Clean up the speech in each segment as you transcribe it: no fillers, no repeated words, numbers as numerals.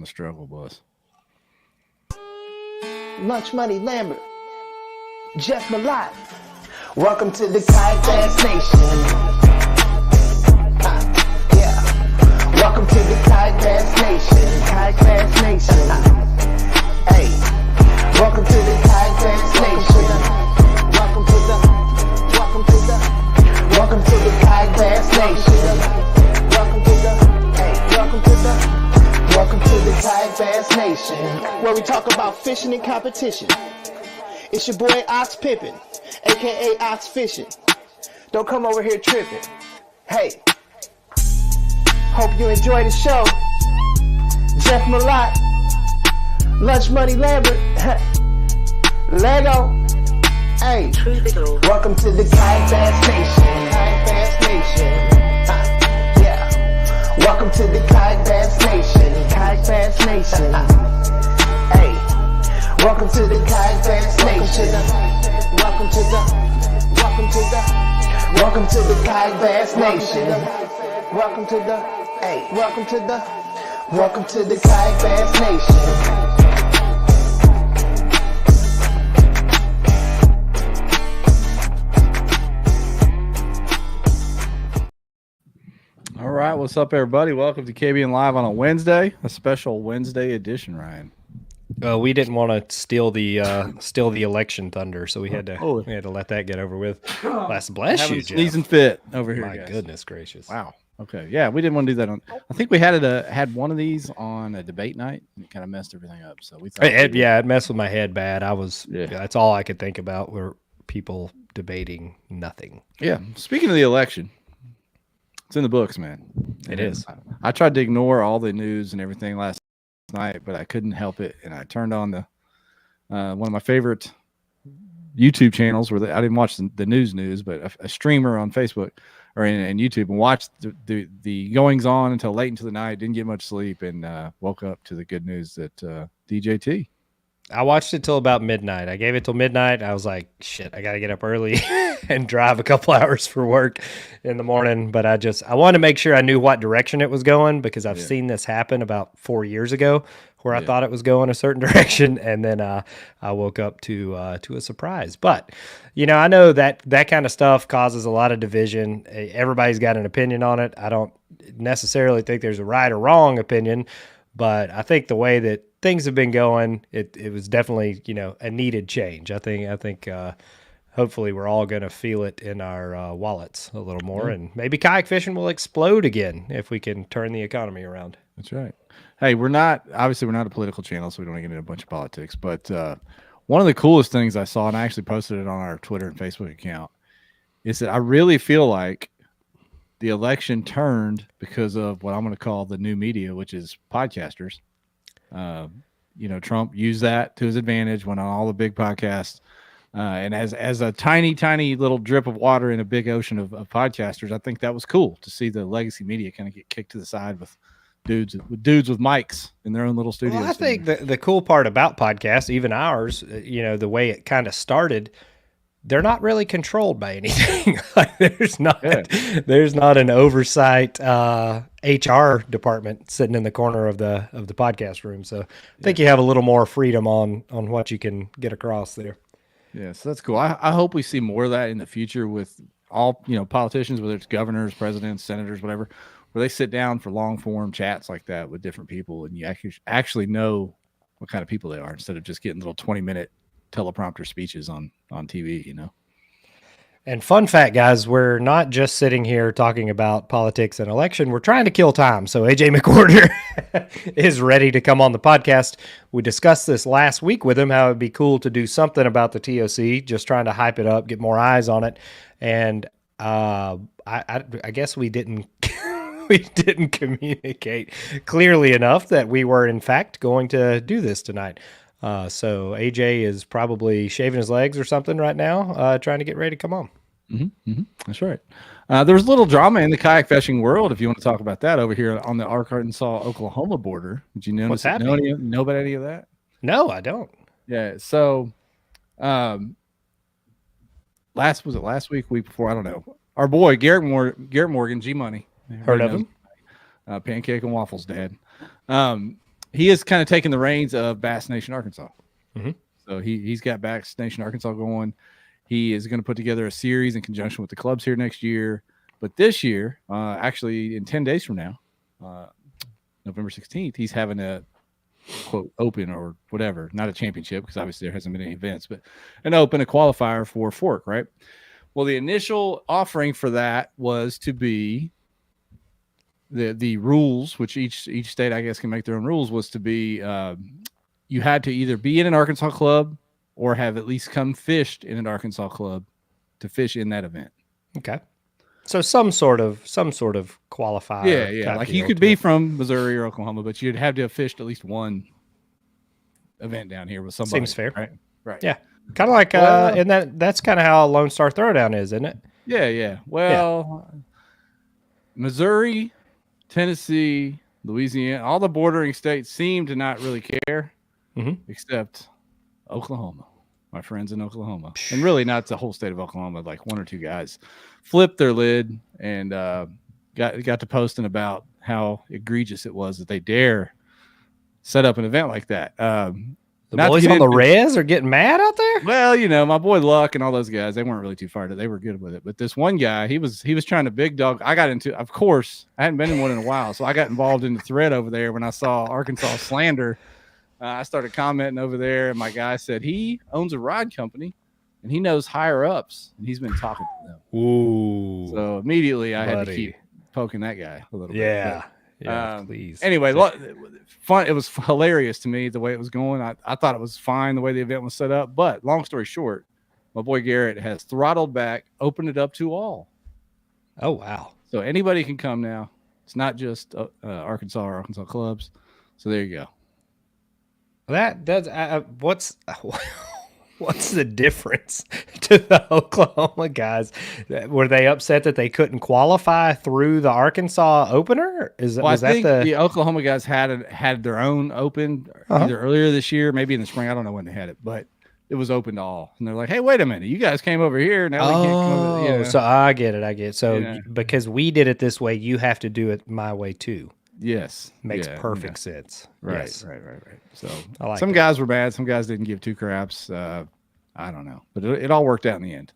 struggle bus. Lunch Money Lambert, Jeff Malott. Welcome to the Kayak Bass Nation. Yeah. Welcome to the Kayak Bass Nation. Kayak Bass Nation. Hey. Welcome to the Kayak Bass Nation. Welcome to the Kayak Bass Nation. Welcome to the Kayak Bass Nation, where we talk about fishing and competition. It's your boy Ox Pippin, aka Ox Fishing. Don't come over here tripping. Hey, hope you enjoy the show. Jeff Malott, Lunch Money Lambert, Lego. Hey, welcome to the Kayak Bass Nation. Kayak Bass Nation. Welcome to the Kayak Bass Nation. Kayak Bass Nation. Hey, welcome to the Kayak Bass Nation. Welcome to the Kayak Bass Nation. Welcome to the Kayak Bass Nation. All right, what's up, everybody? Welcome to KBN Live on a Wednesday, a special Wednesday edition, Ryan. We didn't want to steal the election thunder, so we had to let that get over with. Bless you, Jeff. Sneezing fit over here, My guys. goodness gracious! Wow. Okay, yeah, we didn't want to do that. I think we had one of these on a debate night, and it kind of messed everything up. So we thought, it messed with my head bad. That's all I could think about were people debating nothing. Yeah. Speaking of the election. It's in the books, man. It is. I tried to ignore all the news and everything last night, but I couldn't help it, and I turned on the one of my favorite YouTube channels where I didn't watch the news, but a streamer on Facebook or in YouTube, and watched the goings on until late into the night. Didn't get much sleep, and woke up to the good news that DJT. I watched it till about midnight. I gave it till midnight. I was like, shit, I got to get up early and drive a couple hours for work in the morning. But I wanted to make sure I knew what direction it was going, because I've seen this happen about 4 years ago where I thought it was going a certain direction. And then I woke up to a surprise. But, I know that kind of stuff causes a lot of division. Everybody's got an opinion on it. I don't necessarily think there's a right or wrong opinion, but I think the way that things have been going, it was definitely, a needed change. I think hopefully we're all going to feel it in our wallets a little more, and maybe kayak fishing will explode again if we can turn the economy around. That's right. Hey, we're not a political channel, so we don't get into a bunch of politics, but one of the coolest things I saw, and I actually posted it on our Twitter and Facebook account, is that I really feel like the election turned because of what I'm going to call the new media, which is podcasters. Trump used that to his advantage, went on all the big podcasts, and as a tiny little drip of water in a big ocean of podcasters, I think that was cool to see the legacy media kind of get kicked to the side with dudes with mics in their own little studios. Well, I think the cool part about podcasts, even ours, the way it kind of started, they're not really controlled by anything. Like there's not an oversight HR department sitting in the corner of the podcast room. So I think you have a little more freedom on what you can get across there. Yeah, so that's cool. I hope we see more of that in the future with all politicians, whether it's governors, presidents, senators, whatever, where they sit down for long form chats like that with different people, and you actually know what kind of people they are, instead of just getting little 20-minute teleprompter speeches on TV, And fun fact, guys, we're not just sitting here talking about politics and election. We're trying to kill time. So AJ Mcwhorter is ready to come on the podcast. We discussed this last week with him, how it'd be cool to do something about the TOC, just trying to hype it up, get more eyes on it. And I guess we didn't communicate clearly enough that we were in fact going to do this tonight. So AJ is probably shaving his legs or something right now, trying to get ready to come on. That's right. There's a little drama in the kayak fishing world, if you want to talk about that, over here on the Arkansas-Oklahoma border. Did you notice? What's happening? Know about any of that? No, I don't. Yeah. So, last week, week before, I don't know. Our boy Garrett Morgan, G Money, heard of him? Pancake and Waffles dad. he has kind of taken the reins of Bass Nation Arkansas. Mhm. So he's got Bass Nation Arkansas going. He is going to put together a series in conjunction with the clubs here next year. But this year, actually in 10 days from now, November 16th, he's having a quote open or whatever, not a championship because obviously there hasn't been any events, but an open, a qualifier for Fork, right? Well, the initial offering for that was to be the rules, which each state I guess can make their own rules, was to be you had to either be in an Arkansas club or have at least come fished in an Arkansas club to fish in that event. Okay. So some sort of qualifier. Yeah. Like you could be from Missouri or Oklahoma, but you'd have to have fished at least one event down here with somebody. Seems fair. Right. Yeah. Kind of like, and that's kind of how Lone Star Throwdown is, isn't it? Yeah. Well, Missouri, Tennessee, Louisiana, all the bordering states seem to not really care, except Oklahoma. My friends in Oklahoma, and really not the whole state of Oklahoma. Like one or two guys flipped their lid and got to posting about how egregious it was that they dare set up an event like that. The boys on the res are getting mad out there. Well, my boy Luck and all those guys, they weren't really too far. They were good with it. But this one guy, he was trying to big dog. I got into, of course, I hadn't been in one in a while, so I got involved in the thread over there when I saw Arkansas slander. I started commenting over there, and my guy said he owns a ride company, and he knows higher ups, and he's been talking to them. Ooh! So immediately I had to keep poking that guy a little bit. Yeah, please. Anyway, fun. It was hilarious to me the way it was going. I thought it was fine the way the event was set up, but long story short, my boy Garrett has throttled back, opened it up to all. Oh wow! So anybody can come now. It's not just Arkansas or Arkansas clubs. So there you go. That does. What's the difference to the Oklahoma guys? Were they upset that they couldn't qualify through the Arkansas opener? I think the Oklahoma guys had their own open either earlier this year, maybe in the spring. I don't know when they had it, but it was open to all. And they're like, "Hey, wait a minute! You guys came over here. Now we can't come over." You know? So I get it. So because we did it this way, you have to do it my way too. Yes. Makes perfect sense. Right, yes. right. So some guys were bad. Some guys didn't give two craps. I don't know. But it all worked out in the end.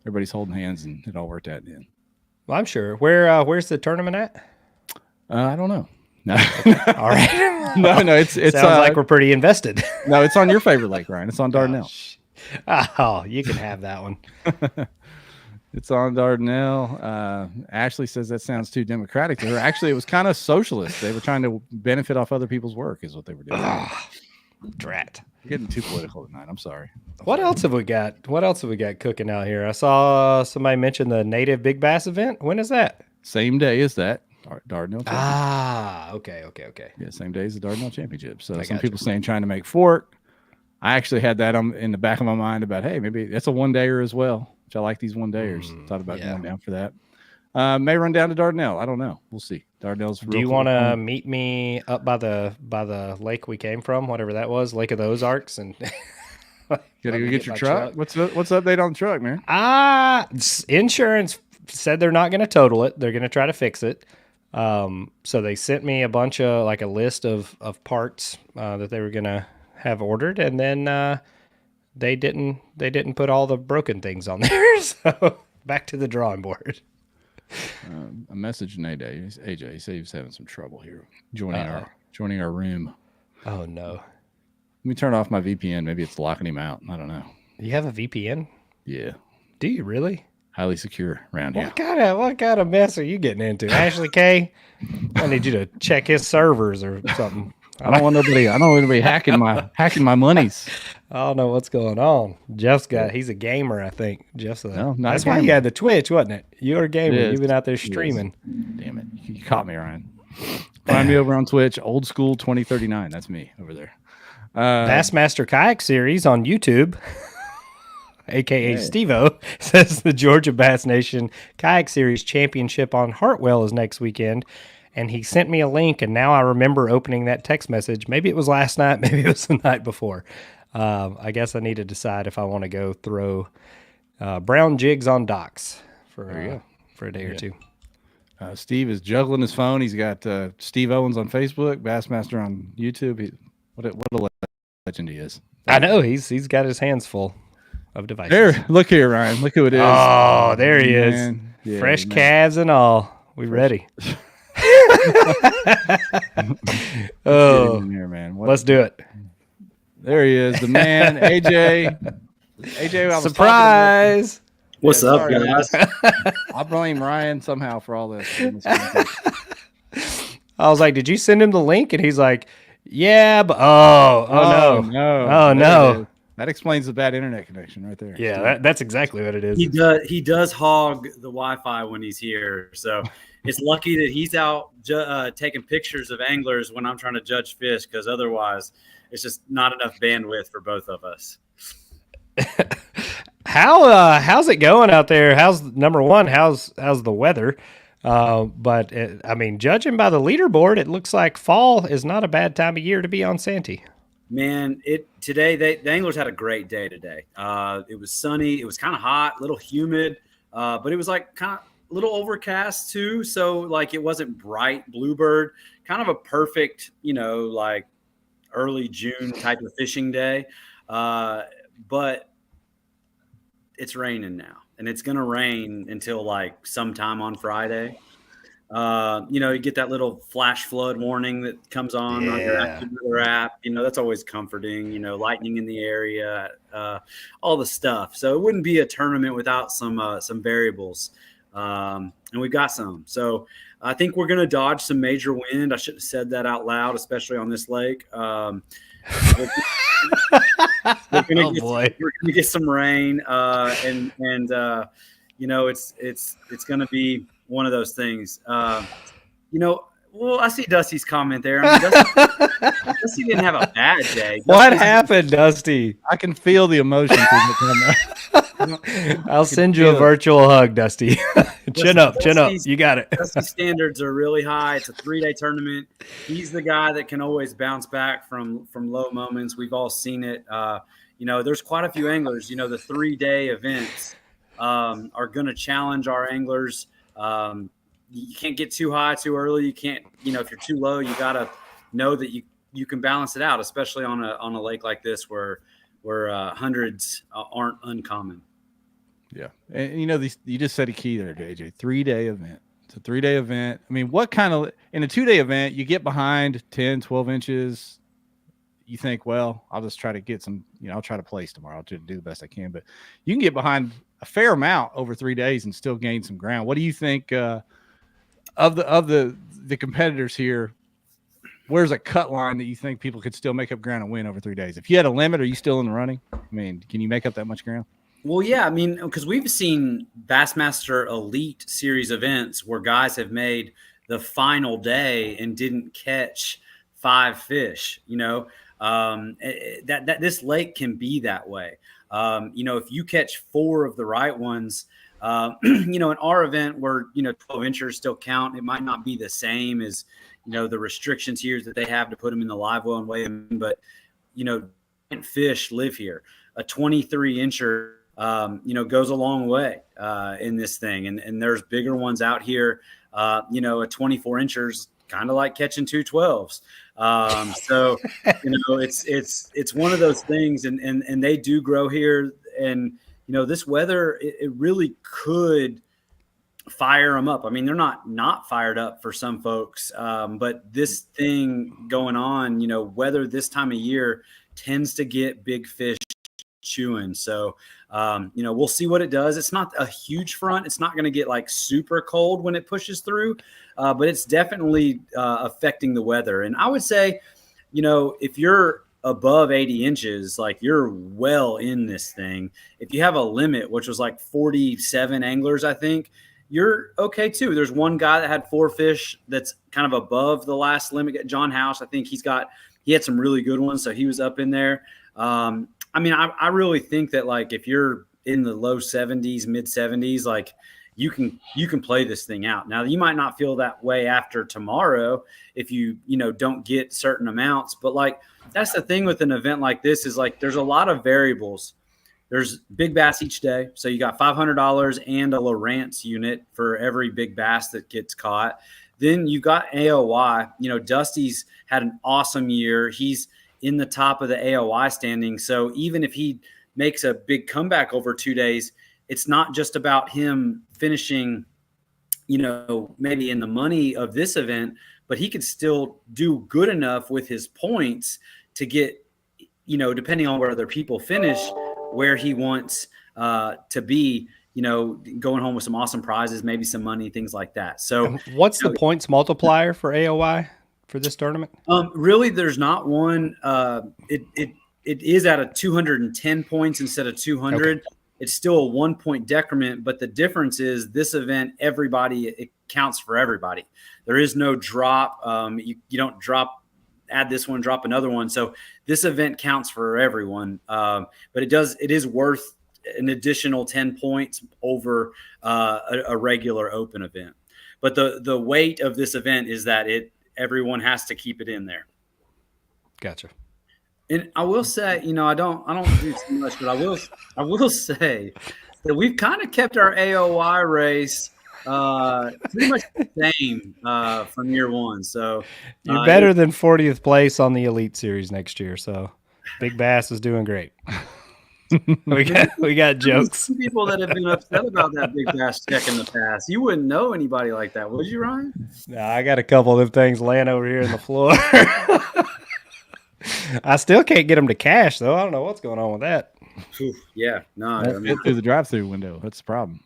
Everybody's holding hands, and it all worked out in the end. Well, I'm sure. Where's the tournament at? I don't know. No. All right. No. It sounds like we're pretty invested. No, it's on your favorite lake, Ryan. It's on Dardanelle. Oh, you can have that one. It's on Dardanelle. Ashley says that sounds too democratic to her. Actually, it was kind of socialist. They were trying to benefit off other people's work is what they were doing. Drat. You're getting too political tonight. I'm sorry. What else have we got? What else have we got cooking out here? I saw somebody mention the Native Big Bass event. When is that? Same day as that. Dardanelle Championship. Okay. Yeah, same day as the Dardanelle Championship. So some people saying trying to make Fork. I actually had that in the back of my mind about, hey, maybe that's a one-dayer as well. Which I like these one-dayers. Thought about going down for that. May run down to Dardanelle. I don't know. We'll see. Dardanelle's. Do you want to meet me up by the lake we came from, whatever that was, Lake of the Ozarks, and gotta go get your truck? What's the update on the truck, man? Insurance said they're not going to total it. They're going to try to fix it. So they sent me a bunch of a list of parts that they were going to have ordered, and then they didn't put all the broken things on there. So back to the drawing board. A message from AJ. He said he was having some trouble here joining our room. Oh no! Let me turn off my VPN. Maybe it's locking him out. I don't know. You have a VPN? Yeah. Do you really? Highly secure around here. What kind of mess are you getting into, Ashley K? I need you to check his servers or something. I don't want anybody hacking my monies. I don't know what's going on. He's a gamer, I think. That's why you had the Twitch, wasn't it? You're a gamer. You've been out there streaming. Damn it. You caught me, Ryan. Find me over on Twitch, Old School 2039. That's me over there. Bassmaster Kayak Series on YouTube, a.k.a. Steve-O, says the Georgia Bass Nation Kayak Series Championship on Hartwell is next weekend. And he sent me a link, and now I remember opening that text message. Maybe it was last night. Maybe it was the night before. I guess I need to decide if I want to go throw brown jigs on docks for a day or two. Steve is juggling his phone. He's got Steve Owens on Facebook, Bassmaster on YouTube. What a legend he is. I know he's got his hands full of devices. There, look here, Ryan. Look who it is. Oh, there he is. Yeah, fresh calves and all. We ready? Oh, here, man. Let's do it. There he is, the man, AJ. AJ, I was surprise. What's up, guys? I blame Ryan somehow for all this. I was like, "Did you send him the link?" And he's like, "Yeah, but no. That explains the bad internet connection right there. Yeah, that's exactly what it is. He does hog the Wi-Fi when he's here, so it's lucky that he's out taking pictures of anglers when I'm trying to judge fish, because otherwise, it's just not enough bandwidth for both of us. How's it going out there? How's the weather? But I mean, judging by the leaderboard, it looks like fall is not a bad time of year to be on Santee. Man, today the anglers had a great day today. It was sunny, it was kind of hot, a little humid, but it was like kind of a little overcast too. So like it wasn't bright bluebird, kind of a perfect, like early June type of fishing day. But it's raining now, and it's going to rain until like sometime on Friday. You get that little flash flood warning that comes on your AccuWeather app. That's always comforting, lightning in the area, all the stuff. So it wouldn't be a tournament without some variables. And we've got some. So I think we're going to dodge some major wind. I shouldn't have said that out loud, especially on this lake. We're going to get some rain, and it's going to be one of those things. Well, I see Dusty's comment there. I mean, Dusty didn't have a bad day. What happened, Dusty? I can feel the emotion. I'll send you a virtual hug, Dusty. Chin up. You got it. Dusty's standards are really high. It's a 3-day tournament. He's the guy that can always bounce back from low moments. We've all seen it. There's quite a few anglers. The 3-day events are going to challenge our anglers. You can't get too high too early. You can't, if you're too low, you got to know that you can balance it out, especially on a lake like this where hundreds aren't uncommon. Yeah. And you just said a key there, AJ. 3-day event. It's a 3-day event. I mean, what kind of, in a 2-day event, you get behind 10, 12 inches. You think, well, I'll just try to get some, I'll try to place tomorrow. I'll do the best I can. But you can get behind a fair amount over 3 days and still gain some ground. What do you think of the competitors here? Where's a cut line that you think people could still make up ground and win over 3 days? If you had a limit, are you still in the running? I mean, can you make up that much ground? Well, yeah. I mean, because we've seen Bassmaster Elite Series events where guys have made the final day and didn't catch 5 fish, that this lake can be that way. If you catch 4 of the right ones, in our event where, 12 inchers still count, it might not be the same as, the restrictions here that they have to put them in the live well and weigh them. But, fish live here. A 23 incher, goes a long way in this thing. And there's bigger ones out here. A 24 inchers kind of like catching 2 12s. So, it's one of those things, and they do grow here. And, this weather, it really could fire them up. I mean, they're not fired up for some folks. But this thing going on, weather this time of year tends to get big fish chewing. So, we'll see what it does. It's not a huge front. It's not going to get like super cold when it pushes through, but it's definitely affecting the weather. And I would say, if you're above 80 inches, like you're well in this thing. If you have a limit, which was like 47 anglers, I think you're okay too. There's one guy that had 4 fish that's kind of above the last limit. John House, I think he had some really good ones. So he was up in there. I mean, I really think that like if you're in the low 70s, mid 70s, like you can play this thing out. Now you might not feel that way after tomorrow if you don't get certain amounts, but like that's the thing with an event like this is like there's a lot of variables there's big bass each day. So you got $500 and a Lowrance unit for every big bass that gets caught. Then you got AOY. You know, Dusty's had an awesome year. He's in the top of the AOY standing. So even if he makes a big comeback over 2 days, it's not just about him finishing, you know, maybe in the money of this event, but he could still do good enough with his points to get, you know, depending on where other people finish, where he wants to be, you know, going home with some awesome prizes, maybe some money, things like that. So and what's the points multiplier for AOY for this tournament? Really, there's not one. It is at a 210 points instead of 200. Okay. It's still a 1 point decrement, but the difference is this event, it counts for everybody. There is no drop. You don't add this one, drop another one. So this event counts for everyone. But it is worth an additional 10 points over a regular open event. But the weight of this event is that everyone has to keep it in there. Gotcha. And I will say, you know, I don't do too much, but I will say that we've kind of kept our AOY race pretty much the same from year one. So you're better than 40th place on the Elite Series next year. So Big Bass is doing great. we got jokes. Some people that have been upset about that Big Bass check in the past. You wouldn't know anybody like that, would you, Ryan? No, I got a couple of them things laying over here on the floor. I still can't get them to cash, though. I don't know what's going on with that. Yeah, no. I mean, through the drive-through window. That's the problem.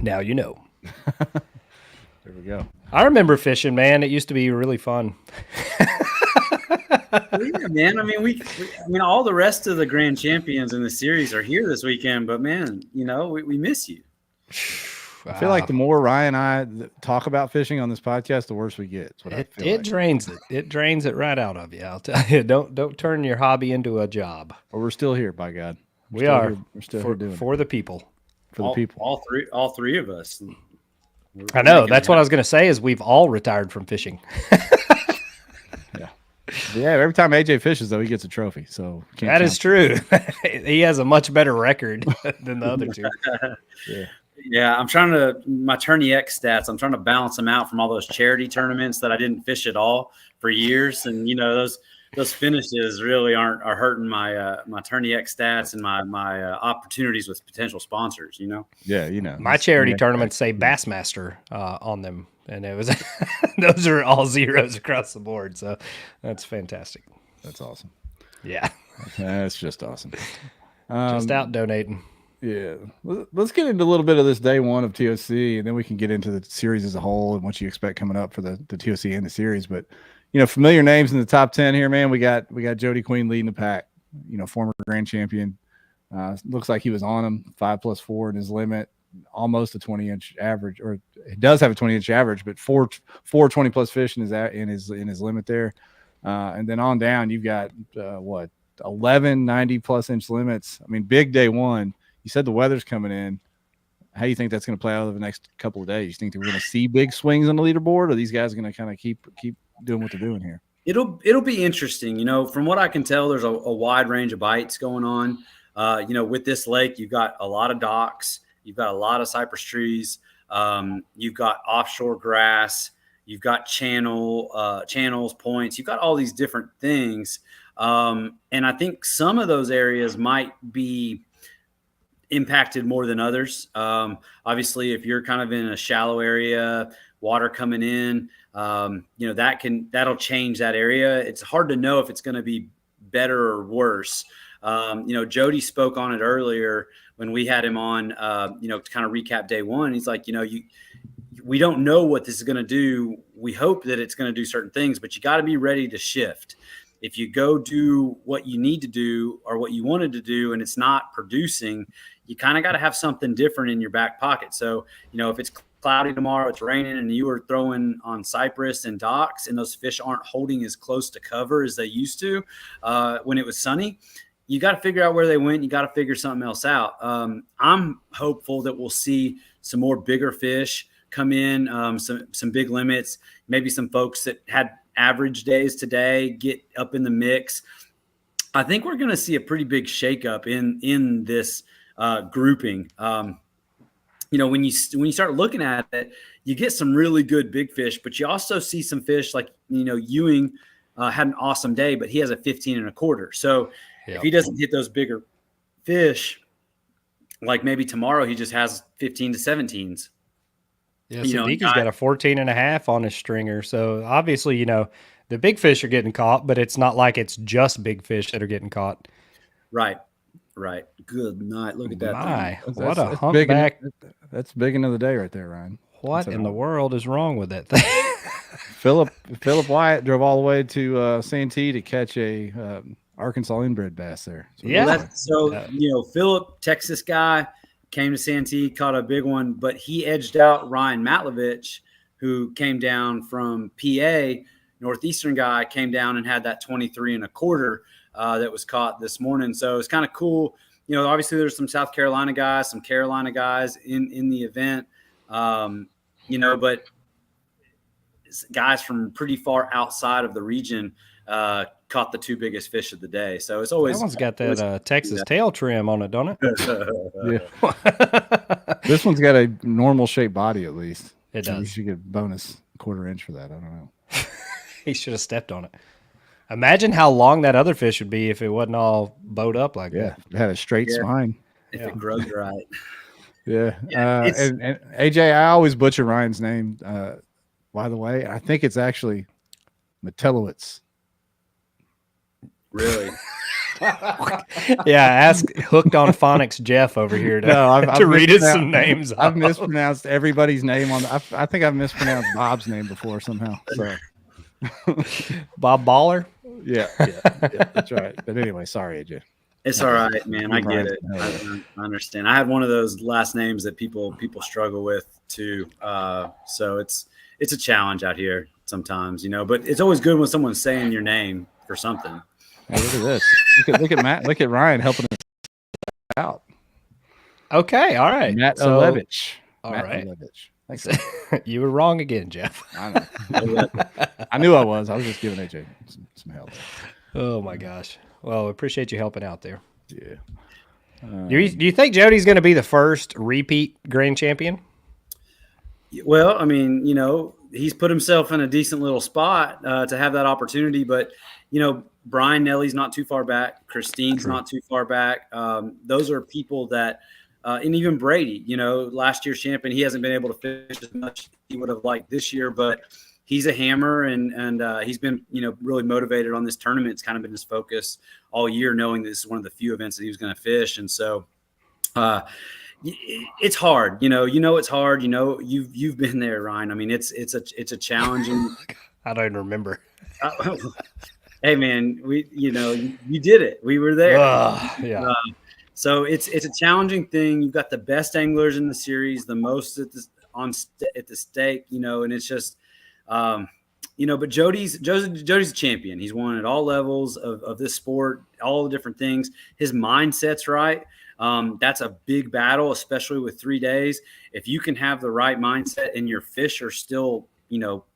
Now you know. There we go. I remember fishing, man. It used to be really fun. Yeah, man. I mean, all the rest of the grand champions in the series are here this weekend, but man, you know, we miss you. I feel like the more Ryan and I talk about fishing on this podcast, the worse we get. It drains it. It drains it right out of you. I'll tell you. Don't turn your hobby into a job. Well, we're still here, by God. We are. We're still here doing for the people. For the people. All three of us. I know. That's what I was going to say. Is we've all retired from fishing. Yeah. Every time AJ fishes, though, he gets a trophy. So that is true. He has a much better record than the other two. Yeah. Yeah, my Tourney X stats, I'm trying to balance them out from all those charity tournaments that I didn't fish at all for years. And, you know, those finishes really are hurting my Tourney X stats and my opportunities with potential sponsors, you know? Yeah, you know. My charity tournaments say Bassmaster on them. And it was those are all zeros across the board. So that's fantastic. That's awesome. Yeah. That's just awesome. Just out donating. Yeah. Let's get into a little bit of this day one of TOC, and then we can get into the series as a whole and what you expect coming up for the TOC and the series. But, you know, familiar names in the top 10 here, man. We got Jody Queen leading the pack, you know, former grand champion. Looks like he was on him 5+4 in his limit, almost a 20-inch average, or it does have a 20-inch average, but four 20+ fish in his limit there. And then on down, you've got 11 90+ inch limits. I mean, big day one. You said the weather's coming in. How do you think that's going to play out over the next couple of days? You think that we're going to see big swings on the leaderboard, or are these guys going to kind of keep doing what they're doing here? It'll be interesting. You know, from what I can tell, there's a wide range of bites going on. You know, with this lake, you've got a lot of docks, you've got a lot of cypress trees, you've got offshore grass, you've got channels, points, you've got all these different things. And I think some of those areas might be impacted more than others. Obviously, if you're kind of in a shallow area, water coming in, you know, that'll change that area. It's hard to know if it's going to be better or worse. You know, Jody spoke on it earlier when we had him on, you know, to kind of recap day one. He's like, you know, we don't know what this is going to do. We hope that it's going to do certain things, but you got to be ready to shift. If you go do what you need to do or what you wanted to do and it's not producing, you kind of got to have something different in your back pocket. So, you know, if it's cloudy tomorrow, it's raining, and you were throwing on cypress and docks and those fish aren't holding as close to cover as they used to when it was sunny, you got to figure out where they went. You got to figure something else out. I'm hopeful that we'll see some more bigger fish come in, some big limits, maybe some folks that had average days today get up in the mix. I think we're going to see a pretty big shakeup in this grouping. When you start looking at it, you get some really good big fish, but you also see some fish like Ewing had an awesome day, but he has a 15.25. So if he doesn't hit those bigger fish, like maybe tomorrow he just has 15 to 17s. Yeah, Sadiki's got a 14.5 on his stringer. So obviously, the big fish are getting caught, but it's not like it's just big fish that are getting caught. Right. Good night. Look at that. My, thing. what a humpback. That's big into the day right there, Ryan. What in the world is wrong with that thing? Philip Wyatt drove all the way to Santee to catch a Arkansas inbred bass there. Philip, Texas guy, came to Santee, caught a big one, but he edged out Ryan Matlovich, who came down from PA. Northeastern guy came down and had that 23.25 that was caught this morning. So it's kind of cool. Obviously there's some South Carolina guys, some Carolina guys in the event, but guys from pretty far outside of the region caught the two biggest fish of the day. So it's always that one's got that Texas tail trim on it, don't it? Yeah. This one's got a normal shaped body at least. It does. You should get a bonus 1/4 inch for that. I don't know. He should have stepped on it. Imagine how long that other fish would be if it wasn't all bowed up like that. It had a straight spine. If it grows right. Yeah. And AJ, I always butcher Ryan's name. By the way, I think it's actually Metellowitz. Really? Yeah, ask Hooked on Phonics Jeff over here to read us some names. I've mispronounced everybody's name on. I think I've mispronounced Bob's name before somehow. So. Bob Baller. Yeah, that's right. But anyway, sorry, AJ. It's all right, man. I get it. I understand. I had one of those last names that people struggle with too. So it's a challenge out here sometimes, but it's always good when someone's saying your name for something. Hey, look at this. Look at Matt. Look at Ryan helping us out. Okay, all right. Matt Olevich. All right. Olevich. Thanks. You were wrong again, Jeff. I know. I knew I was. I was just giving AJ some help. Oh my gosh. Well, appreciate you helping out there. Yeah. Do you think Jody's going to be the first repeat grand champion? Well, I mean, he's put himself in a decent little spot to have that opportunity, but Brian Nelly's not too far back. Christine's not too far back. Those are people that, and even Brady, last year's champion, he hasn't been able to fish as much as he would have liked this year, but he's a hammer and he's been, really motivated on this tournament. It's kind of been his focus all year, knowing this is one of the few events that he was going to fish. And so, it's hard, it's hard, you've been there, Ryan. I mean, it's a challenging. I don't even remember. Hey man, you did it. We were there. Yeah. So it's a challenging thing. You've got the best anglers in the series, the most at the stake, and it's just, but Jody's a champion. He's won at all levels of this sport, all the different things. His mindset's right. That's a big battle, especially with 3 days. If you can have the right mindset and your fish are still,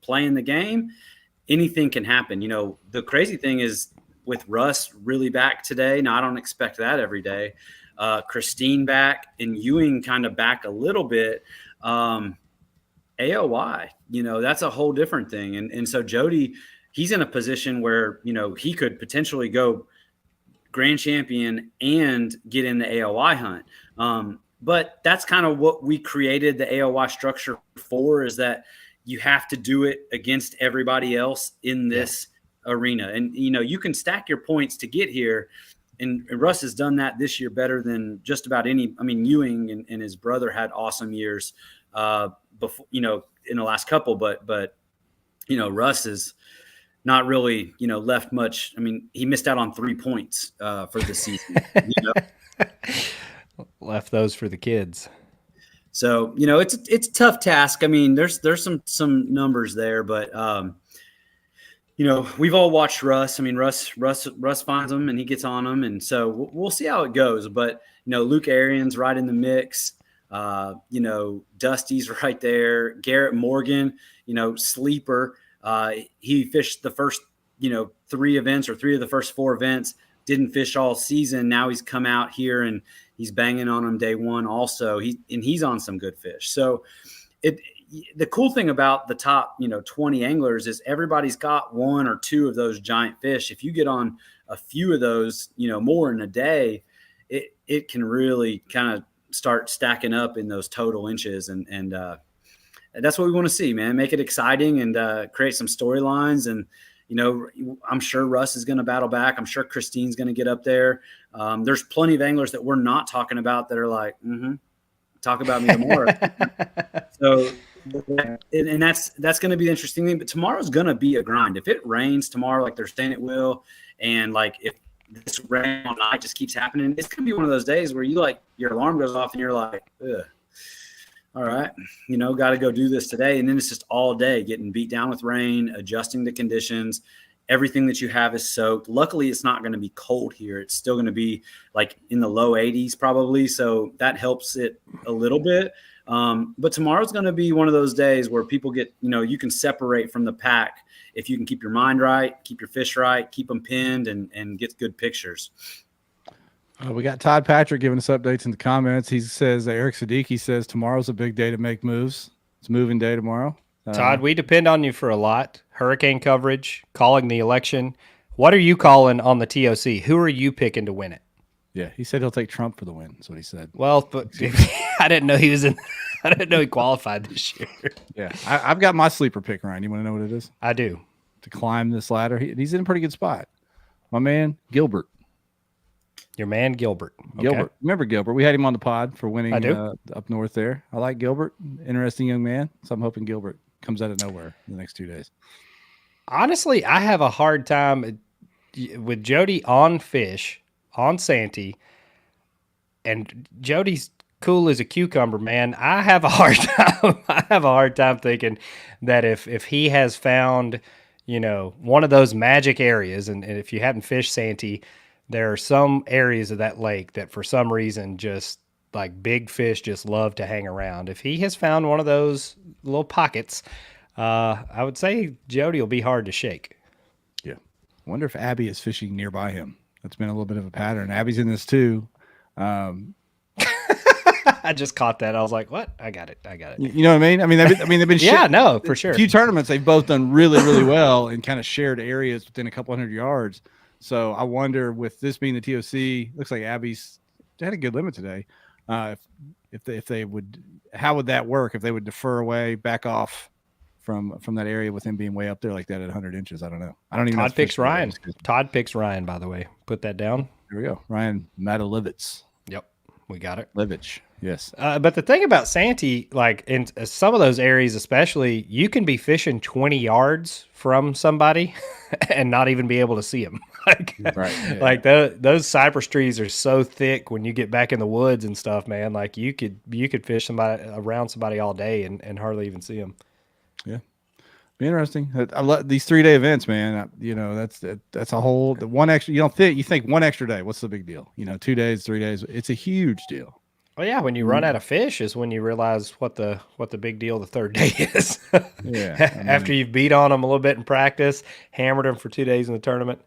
playing the game, anything can happen. The crazy thing is with Russ really back today. Now I don't expect that every day. Christine back and Ewing kind of back a little bit. AOY, that's a whole different thing. And so Jody, he's in a position where, he could potentially go grand champion and get in the AOY hunt. But that's kind of what we created the AOY structure for, is that you have to do it against everybody else in this arena. And, you can stack your points to get here. And Russ has done that this year better than just about any. I mean, Ewing and his brother had awesome years before, in the last couple, but Russ is not really, left much. I mean, he missed out on 3 points for the season. Left those for the kids. So, it's a tough task. I mean, there's some numbers there, but we've all watched Russ. I mean, Russ finds them and he gets on them, and so we'll see how it goes. But Luke Arians right in the mix. Dusty's right there. Garrett Morgan, sleeper. He fished the first 3 events, or 3 of the first 4 events. didn't fish all season. Now he's come out here and he's banging on them day one also. He's on some good fish. So the cool thing about the top, 20 anglers is everybody's got one or two of those giant fish. If you get on a few of those, more in a day, it can really kind of start stacking up in those total inches. And that's what we want to see, man. Make it exciting and create some storylines. And, I'm sure Russ is going to battle back. I'm sure Christine's going to get up there. There's plenty of anglers that we're not talking about that are like, talk about me tomorrow. So, and that's going to be the interesting thing. But tomorrow's going to be a grind. If it rains tomorrow, like they're saying it will, and like if this rain all night just keeps happening, it's going to be one of those days where your alarm goes off and you're like, ugh. All right, got to go do this today. And then it's just all day getting beat down with rain, adjusting to conditions. Everything that you have is soaked. Luckily, it's not going to be cold here. It's still going to be like in the low 80s probably. So that helps it a little bit. But tomorrow's going to be one of those days where people get, you can separate from the pack if you can keep your mind right, keep your fish right, keep them pinned and get good pictures. We got Todd Patrick giving us updates in the comments. He says Eric Siddiqui says tomorrow's a big day to make moves. It's moving day tomorrow. Todd, we depend on you for a lot. Hurricane coverage, calling the election. What are you calling on the TOC? Who are you picking to win it? Yeah, he said he'll take Trump for the win. That's what he said. Well, but I didn't know he was in. I didn't know he qualified this year. Yeah, I've got my sleeper pick, Ryan. You want to know what it is? I do. To climb this ladder, he's in a pretty good spot. My man, Gilbert. Your man, Gilbert. Okay. Gilbert. Remember Gilbert? We had him on the pod for winning I do. Up north there. I like Gilbert. Interesting young man. So I'm hoping Gilbert comes out of nowhere in the next 2 days. Honestly, I have a hard time with Jody on fish, on Santee, and Jody's cool as a cucumber, man. I have a hard time. I have a hard time thinking that if he has found, one of those magic areas, and if you haven't fished Santee, there are some areas of that lake that for some reason just like big fish just love to hang around. If he has found one of those little pockets, I would say Jody will be hard to shake. Yeah. I wonder if Abby is fishing nearby him. That's been a little bit of a pattern. Abby's in this too. I just caught that. I was like, what? I got it. You know what I mean? I mean, they've been yeah, no, for sure. A few tournaments, they've both done really, really well in kind of shared areas within a couple hundred yards. So I wonder, with this being the TOC, looks like Abby's had a good limit today. If they would, how would that work? If they would defer away, back off from that area with him being way up there like that at 100 inches, I don't know. I don't even. Todd picks Ryan. Todd picks Ryan. By the way, put that down. Here we go, Ryan Matalivitz. Yep, we got it. Livich, yes. But the thing about Santee, like in some of those areas, especially, you can be fishing 20 yards from somebody and not even be able to see them. Like those cypress trees are so thick when you get back in the woods and stuff, man. Like you could fish around somebody all day and hardly even see them. Yeah, be interesting. I love these 3-day events, man. That's a whole one extra. You think 1 extra day. What's the big deal? 2 days, 3 days. It's a huge deal. Well, yeah, when you run out of fish is when you realize what the big deal the third day is. Yeah, after you've beat on them a little bit in practice, hammered them for 2 days in the tournament.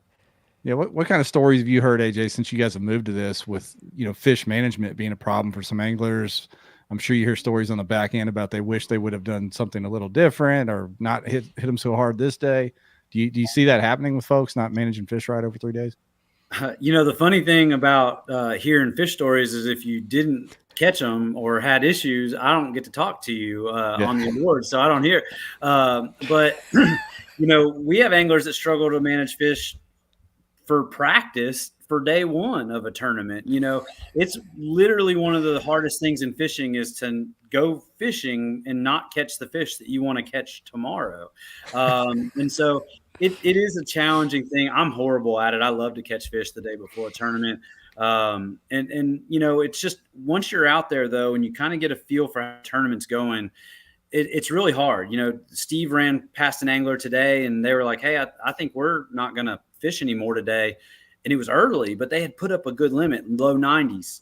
Yeah, what kind of stories have you heard, AJ, since you guys have moved to this with fish management being a problem for some anglers? I'm sure you hear stories on the back end about they wish they would have done something a little different or not hit them so hard this day. Do you see that happening with folks not managing fish right over 3 days? The funny thing about hearing fish stories is if you didn't catch them or had issues, I don't get to talk to you on the awards, so I don't hear. But we have anglers that struggle to manage fish for practice for day one of a tournament. It's literally one of the hardest things in fishing is to go fishing and not catch the fish that you want to catch tomorrow. And so it is a challenging thing. I'm horrible at it. I love to catch fish the day before a tournament. And it's just once you're out there though, and you kind of get a feel for how tournaments going, it's really hard. Steve ran past an angler today and they were like, hey, I think we're not going to fish anymore today. And it was early, but they had put up a good limit, low 90s.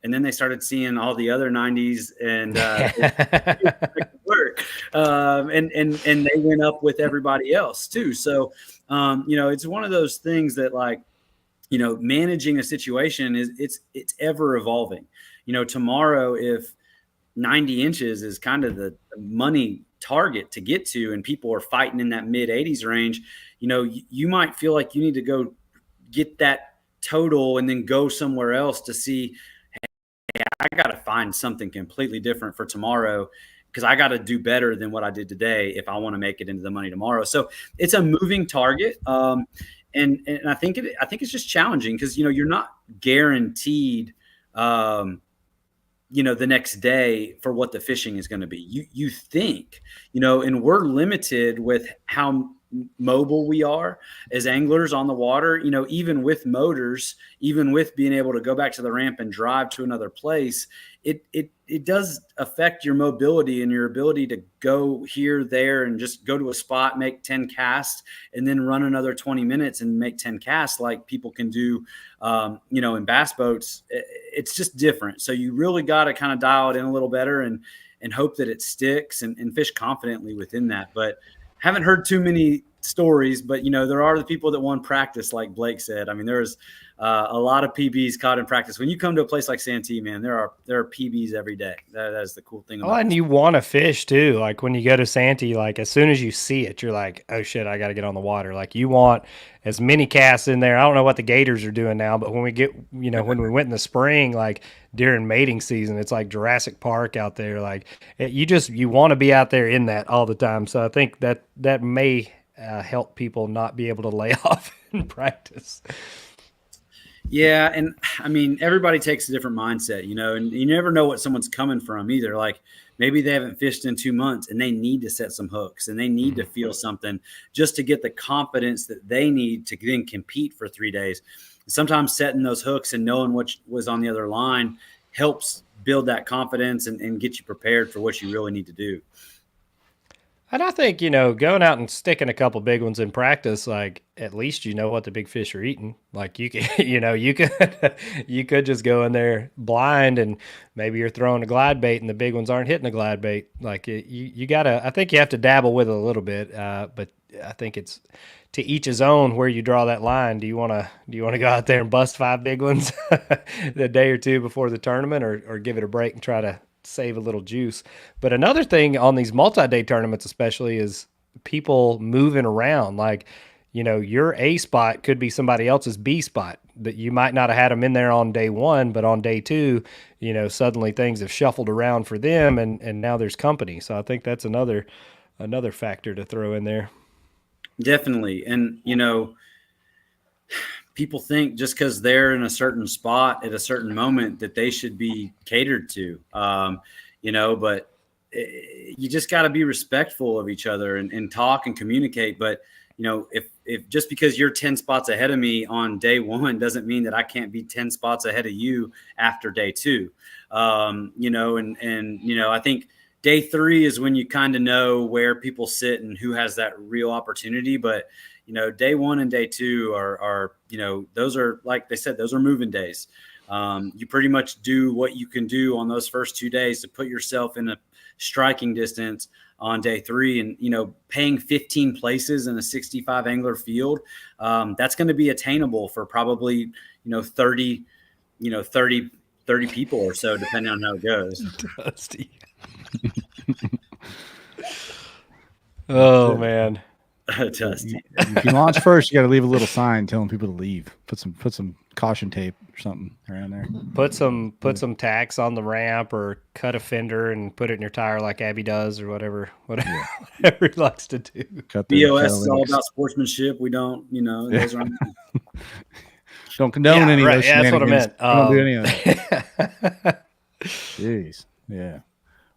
And then they started seeing all the other 90s and it work. And they went up with everybody else too. So, it's one of those things that like, managing a situation it's ever evolving. Tomorrow, if 90 inches is kind of the money target to get to, and people are fighting in that mid 80s range, you might feel like you need to go get that total and then go somewhere else to see, hey, I got to find something completely different for tomorrow, because I got to do better than what I did today if I want to make it into the money tomorrow. So it's a moving target. And I think it's just challenging, because, you're not guaranteed, the next day for what the fishing is going to be. You think, and we're limited with how mobile we are as anglers on the water, even with motors, even with being able to go back to the ramp and drive to another place, it does affect your mobility and your ability to go here, there, and just go to a spot, make 10 casts, and then run another 20 minutes and make 10 casts like people can do, in bass boats. It's just different. So you really got to kind of dial it in a little better and hope that it sticks and fish confidently within that. But haven't heard too many stories, but there are the people that won practice, like Blake said. I mean, there's a lot of PBs caught in practice. When you come to a place like Santee, man, there are PBs every day. That is the cool thing about and you want to fish too. Like when you go to Santee, like as soon as you see it, you're like, oh shit, I got to get on the water. Like you want as many casts in there. I don't know what the Gators are doing now, but when we get, when we went in the spring, like during mating season, it's like Jurassic Park out there. Like you want to be out there in that all the time. So I think that may help people not be able to lay off in practice. Yeah. And I mean, everybody takes a different mindset, and you never know what someone's coming from either. Like maybe they haven't fished in 2 months and they need to set some hooks and they need to feel something just to get the confidence that they need to then compete for 3 days. Sometimes setting those hooks and knowing what was on the other line helps build that confidence and get you prepared for what you really need to do. And I think, going out and sticking a couple big ones in practice, like at least you know what the big fish are eating. Like you can, you could just go in there blind and maybe you're throwing a glide bait and the big ones aren't hitting a glide bait. Like you gotta, I think you have to dabble with it a little bit. But I think it's to each his own where you draw that line. Do you want to go out there and bust 5 big ones the day or two before the tournament, or give it a break and try to save a little juice? But another thing on these multi-day tournaments especially is people moving around. Like, your A spot could be somebody else's B spot, that you might not have had them in there on day 1, but on day 2, suddenly things have shuffled around for them and now there's company. So I think that's another factor to throw in there. Definitely. And, people think just because they're in a certain spot at a certain moment that they should be catered to, but you just got to be respectful of each other and talk and communicate. But, if just because you're 10 spots ahead of me on day 1 doesn't mean that I can't be 10 spots ahead of you after day 2. I think day 3 is when you kind of know where people sit and who has that real opportunity. But, day 1 and day 2 are those are, like they said, those are moving days. You pretty much do what you can do on those first 2 days to put yourself in a striking distance on day 3, and, paying 15 places in a 65 angler field. That's going to be attainable for probably, 30 people or so, depending on how it goes. Dusty. Oh man. Dusty. If you launch first, you got to leave a little sign telling people to leave. Put some caution tape or something around there. Put some tacks on the ramp, or cut a fender and put it in your tire like Abby does, or whatever he likes to do. BOS is all about sportsmanship. We don't, those aren't. Don't condone any of those that's what I meant. Don't do any of that. Jeez. Yeah.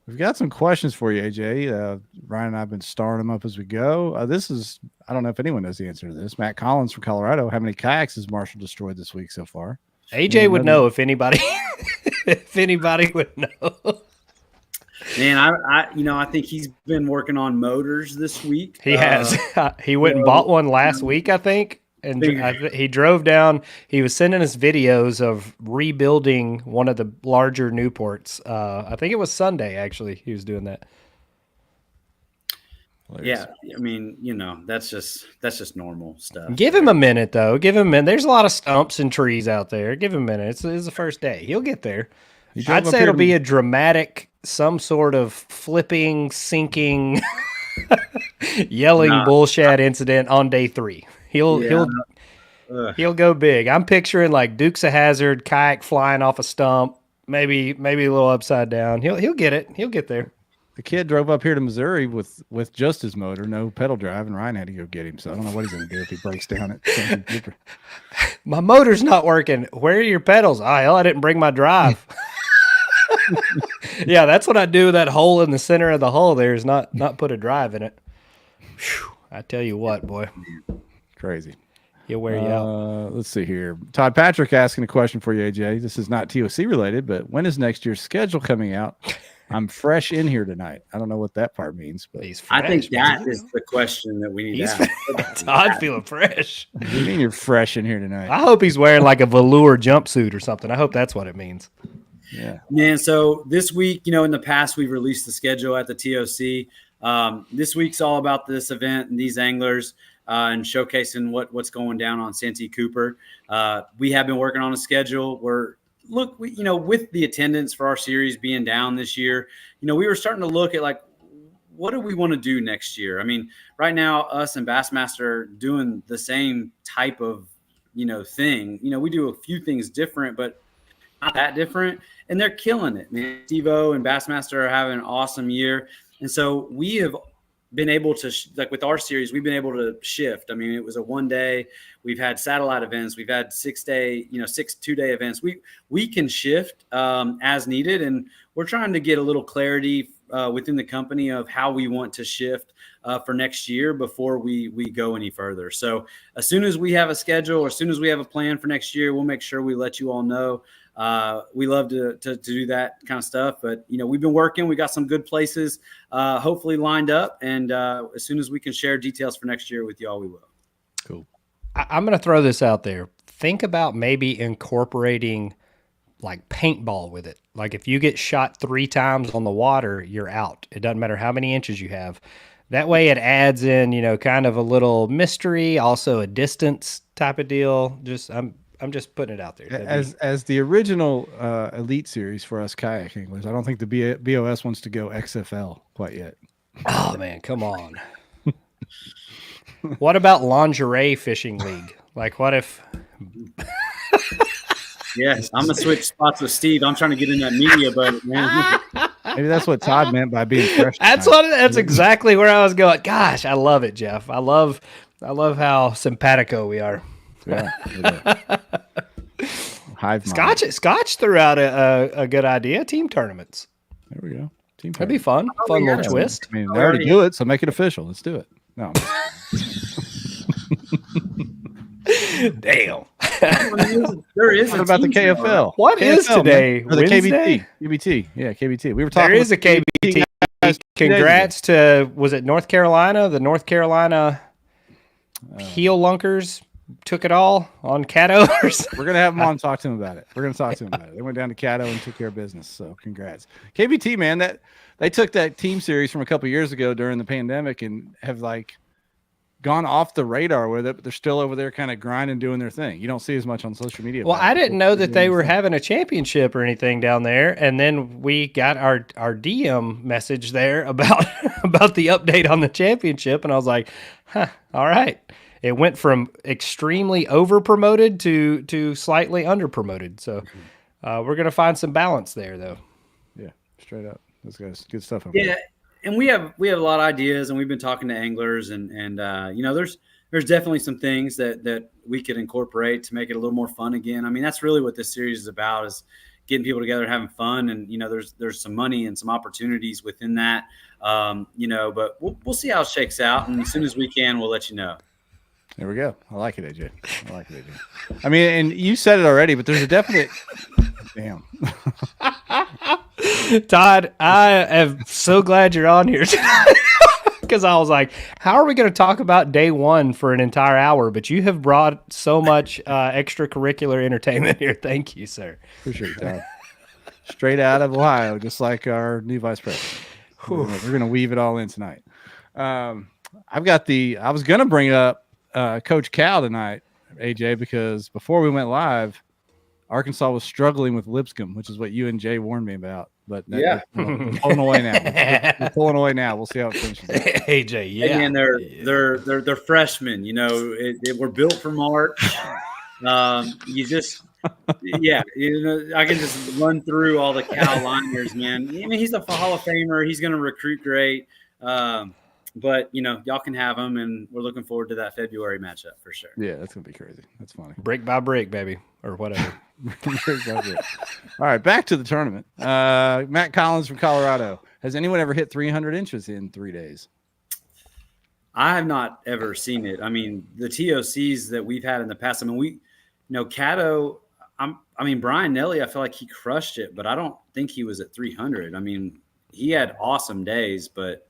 We've got some questions for you, AJ. Ryan and I have been starring them up as we go. This is, I don't know if anyone knows the answer to this. Matt Collins from Colorado. How many kayaks has Marshall destroyed this week so far? AJ would know if anybody, would know. Man, I think he's been working on motors this week. He has. He went and bought one last week, I think. And he drove down. He was sending us videos of rebuilding one of the larger Newports. I think it was Sunday, actually. He was doing that. Yeah, I mean, that's just normal stuff. Give him a minute, though. Give him a minute. There's a lot of stumps and trees out there. Give him a minute. It's the first day. He'll get there. I'd say it'll be a dramatic, some sort of flipping, sinking, yelling bullshit incident on day 3. He'll go big. I'm picturing like Dukes of Hazzard, kayak flying off a stump, maybe a little upside down. He'll get it. He'll get there. The kid drove up here to Missouri with just his motor, no pedal drive, and Ryan had to go get him. So I don't know what he's going to do if he breaks down it. My motor's not working. Where are your pedals? Oh, hell, I didn't bring my drive. Yeah, that's what I do with that hole in the center of the hull there is not put a drive in it. Whew, I tell you what, boy. Crazy. He'll wear you out. Let's see here. Todd Patrick asking a question for you, AJ. This is not TOC related, but when is next year's schedule coming out? I'm fresh in here tonight. I don't know what that part means, but I think that is the question that we need to ask. Todd feeling fresh. What do you mean you're fresh in here tonight? I hope he's wearing like a velour jumpsuit or something. I hope that's what it means. Yeah, man. So this week, in the past, we've released the schedule at the TOC. This week's all about this event and these anglers and showcasing what's going down on Santee Cooper. We have been working on a schedule. With the attendance for our series being down this year, we were starting to look at like, what do we want to do next year? I mean, right now, us and Bassmaster are doing the same type of, thing. We do a few things different, but not that different. And they're killing it, man. Steve-O and Bassmaster are having an awesome year. And so we have been able to, with our series, we've been able to shift. I mean, it was a 1 day. We've had satellite events. We've had 6 2-day events. We can shift as needed. And we're trying to get a little clarity within the company of how we want to shift for next year before we go any further. So as soon as we have a schedule, or as soon as we have a plan for next year, we'll make sure we let you all know. We love to do that kind of stuff, but we've been working. We got some good places, hopefully lined up, and as soon as we can share details for next year with y'all, we will. Cool. I'm going to throw this out there. Think about maybe incorporating like paintball with it. Like if you get shot 3 times on the water, you're out. It doesn't matter how many inches you have. That way it adds in, kind of a little mystery, also a distance type of deal. I'm just putting it out there. As the original elite series for us kayak anglers, I don't think the BOS wants to go XFL quite yet. Oh man, come on. What about lingerie fishing league? Like what if Yes, I'm gonna switch spots with Steve. I'm trying to get in that media, but man. Maybe that's what Todd meant by being fresh. That's exactly where I was going. Gosh, I love it, Jeff. I love how simpatico we are. Yeah. Hive Scotch threw out a good idea. Team tournaments. There we go. Team. That'd be fun. Fun little twist. I mean, they already do it, so make it official. Let's do it. No. Damn. There is. What about the KFL? What KFL, is today? Or the Wednesday? KBT. Yeah, KBT. We were talking. There is a KBT. Congrats to, was it North Carolina? The North Carolina heel lunkers took it all on Caddo. We're going to have them on and talk to them about it. They went down to Caddo and took care of business. So congrats. KBT, man, that they took that team series from a couple years ago during the pandemic and have like gone off the radar with it, but they're still over there kind of grinding, doing their thing. You don't see as much on social media. Well, I didn't know that they were having a championship or anything down there. And then we got our DM message there about the update on the championship. And I was like, all right. It went from extremely over promoted to slightly under promoted. So we're going to find some balance there though. Yeah, straight up. That's good stuff. Yeah. And we have a lot of ideas, and we've been talking to anglers, and there's definitely some things that we could incorporate to make it a little more fun again. I mean, that's really what this series is about, is getting people together and having fun. And there's some money and some opportunities within that. But we'll see how it shakes out, and as soon as we can, we'll let you know. There we go. I like it, AJ. I mean, and you said it already, but there's a definite. Damn. Todd, I am so glad you're on here because I was like, how are we going to talk about day one for an entire hour? But you have brought so much extracurricular entertainment here. Thank you, sir. Appreciate it, Todd. Straight out of Ohio, just like our new vice president. We're going to weave it all in tonight. I was going to bring up Coach Cal tonight, AJ, because before we went live, Arkansas was struggling with Lipscomb, which is what you and Jay warned me about. But we're pulling away now. We're pulling away now. We'll see how it finishes. AJ, yeah. And they're freshmen. You know, we're built for March. You just, yeah, you know, I can just run through all the Cal liners, man. I mean, he's a Hall of Famer. He's going to recruit great. But, you know, y'all can have him, and we're looking forward to that February matchup for sure. Yeah, that's going to be crazy. That's funny. Brick by brick, baby, or whatever. All right, back to the tournament. Matt Collins from Colorado. Has anyone ever hit 300 inches in 3 days? I have not ever seen it. I mean, the TOCs that we've had in the past, I mean, Cato, Brian Nelly, I feel like he crushed it, but I don't think he was at 300. I mean, he had awesome days, but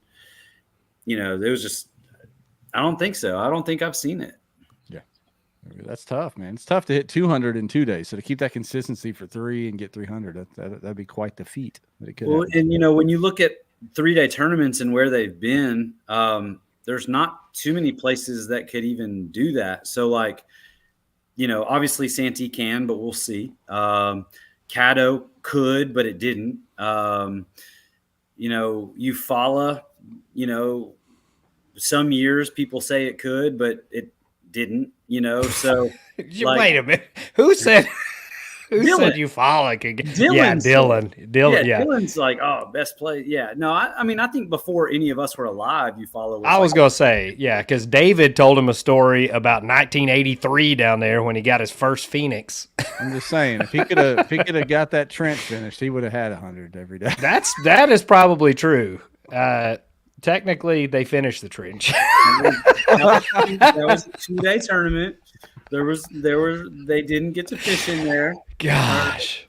you know, there was just, I don't think so. I don't think I've seen it. Yeah. That's tough, man. It's tough to hit 200 in 2 days. So to keep that consistency for 3 and get 300, that'd be quite the feat. Well, and you know, when you look at 3-day tournaments and where they've been, there's not too many places that could even do that. So like, you know, obviously Santee can, but we'll see. Caddo could, but it didn't. You know, Eufaula, you know, some years people say it could, but it didn't, you know, so. Wait a minute. Who said Eufaula could get? Yeah, Dylan. Yeah, Dylan's like, oh, best play. Yeah. No, I mean, I think before any of us were alive, Eufaula was. I was going to say, yeah, because David told him a story about 1983 down there when he got his first Phoenix. I'm just saying, if he could have got that trench finished, he would have had 100 every day. That is probably true. Technically, they finished the trench. That was a 2-day tournament. They didn't get to fish in there. Gosh.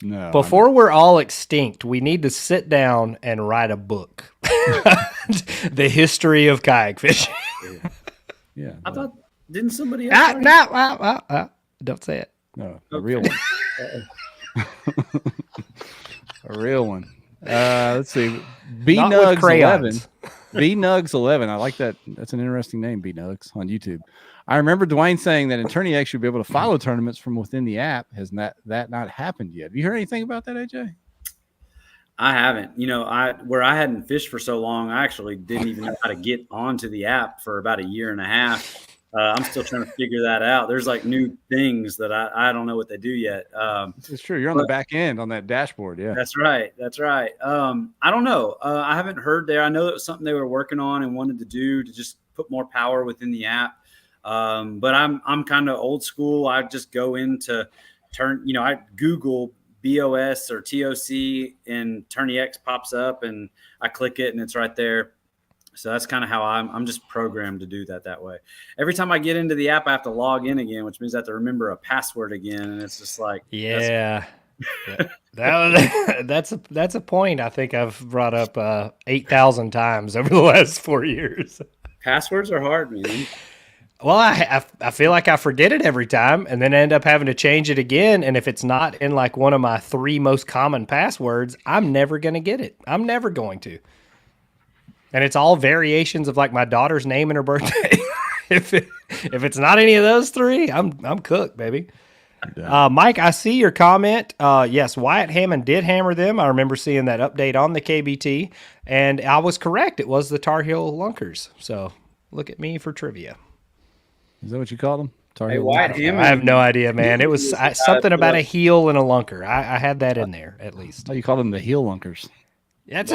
No. Before we're all extinct, we need to sit down and write a book. The history of kayak fishing. Yeah. I thought, didn't somebody else? Don't say it. No, a real one. A real one. Let's see. B-Nugs 11. B-Nugs 11. I like that. That's an interesting name, B-Nugs, on YouTube. I remember Dwayne saying that in Tourney X you'll be able to follow tournaments from within the app. Has that not happened yet? Have you heard anything about that, AJ? I haven't. You know, where I hadn't fished for so long, I actually didn't even know how to get onto the app for about a year and a half. I'm still trying to figure that out. There's like new things that I don't know what they do yet. It's true. You're on the back end on that dashboard. Yeah, that's right. I don't know. I haven't heard there. I know it was something they were working on and wanted to do to just put more power within the app. But I'm kind of old school. I just go into I Google BOS or TOC and Tourney X pops up and I click it and it's right there. So that's kind of how I'm just programmed to do that way. Every time I get into the app, I have to log in again, which means I have to remember a password again. And it's just like, yeah, that's a point I think I've brought up 8,000 times over the last 4 years. Passwords are hard, man. Well, I feel like I forget it every time and then end up having to change it again. And if it's not in like one of my 3 most common passwords, I'm never going to get it. I'm never going to. And it's all variations of like my daughter's name and her birthday. If it's not any of those 3, I'm cooked, baby. Mike, I see your comment. Yes, Wyatt Hammond did hammer them. I remember seeing that update on the KBT, and I was correct. It was the Tar Heel Lunkers. So look at me for trivia. Is that what you called them? Tar Heel Wyatt Hammond. I have no idea, man. It was something about a heel and a lunker. I had that in there at least. Oh, you call them the heel lunkers? That's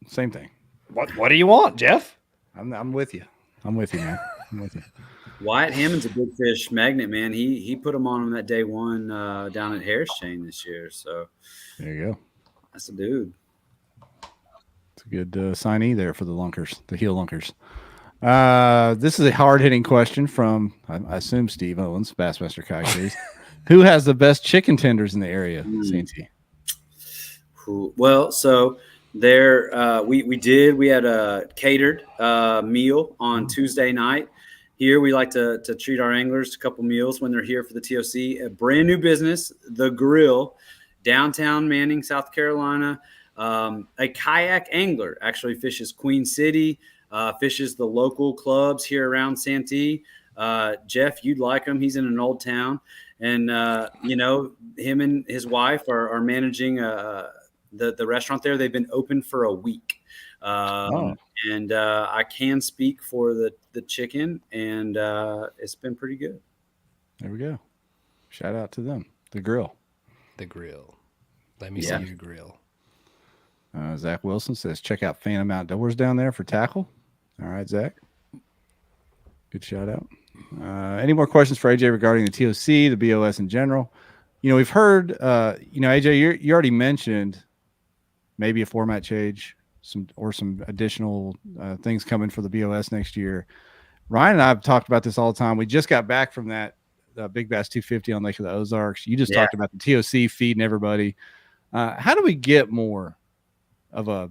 Same thing. What do you want, Jeff? I'm with you. I'm with you, man. I'm with you. Wyatt Hammond's a big fish magnet, man. He put them on that day one down at Harris Chain this year. So there you go. That's a dude. It's a good signee there for the lunkers, the heel lunkers. This is a hard-hitting question from, I assume, Steve Owens, Bassmaster Kayak Series. Who has the best chicken tenders in the area, Santee? Well, so there we had a catered meal on Tuesday night. Here we like to treat our anglers to a couple meals when they're here for the TOC. A brand new business, The Grill, downtown Manning, South Carolina. A kayak angler actually fishes Queen City, fishes the local clubs here around Santee. Jeff, you'd like him. He's in an old town. And, him and his wife are managing the restaurant there. They've been open for a week. And I can speak for the chicken, and it's been pretty good. There we go. Shout out to them. The grill. Let me see your grill. Zach Wilson says, check out Phantom Outdoors down there for tackle. All right, Zach. Good shout out. Any more questions for AJ regarding the TOC, the BOS in general? We've heard, AJ, you already mentioned maybe a format change, some additional things coming for the BOS next year. Ryan and I have talked about this all the time. We just got back from that Big Bass 250 on Lake of the Ozarks. You just talked about the TOC feeding everybody. How do we get more of I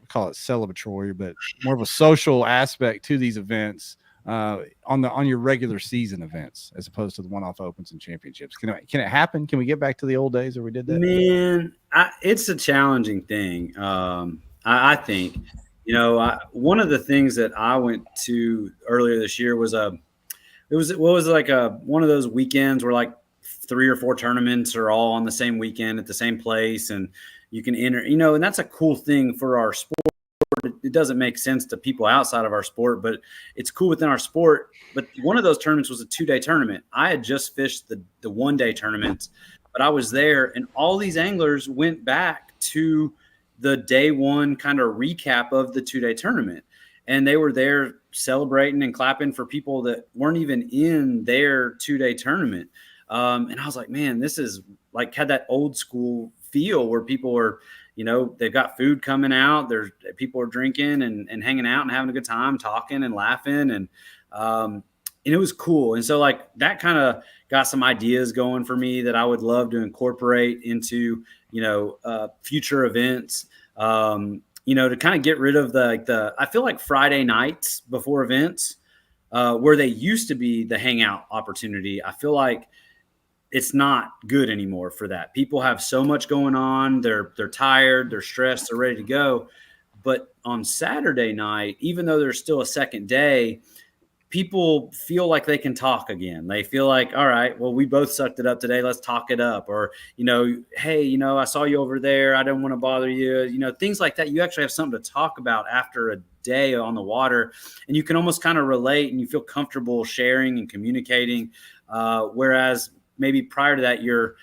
call it celebratory, but more of a social aspect to these events on your regular season events as opposed to the one-off opens and championships? Can it happen? Can we get back to the old days where we did that? Man, it's a challenging thing. I think, one of the things that I went to earlier this year was one of those weekends where like 3 or 4 tournaments are all on the same weekend at the same place, and you can enter, and that's a cool thing for our sport. It doesn't make sense to people outside of our sport, but it's cool within our sport. But one of those tournaments was a 2-day tournament. I had just fished the 1-day tournaments, but I was there, and all these anglers went back to the day one kind of recap of the 2-day tournament. And they were there celebrating and clapping for people that weren't even in their 2-day tournament. And I was like, man, this is like had that old school feel where people were, they've got food coming out. There's people are drinking and hanging out and having a good time, talking and laughing. And it was cool. And so like that kind of got some ideas going for me that I would love to incorporate into, future events. To kind of get rid of I feel like Friday nights before events, where they used to be the hangout opportunity, I feel like it's not good anymore for that. People have so much going on. They're tired, they're stressed, they're ready to go. But on Saturday night, even though there's still a second day, people feel like they can talk again. They feel like, all right, well, we both sucked it up today. Let's talk it up. Or, hey, I saw you over there. I don't want to bother you. Things like that. You actually have something to talk about after a day on the water, and you can almost kind of relate and you feel comfortable sharing and communicating. Whereas maybe prior to that, you're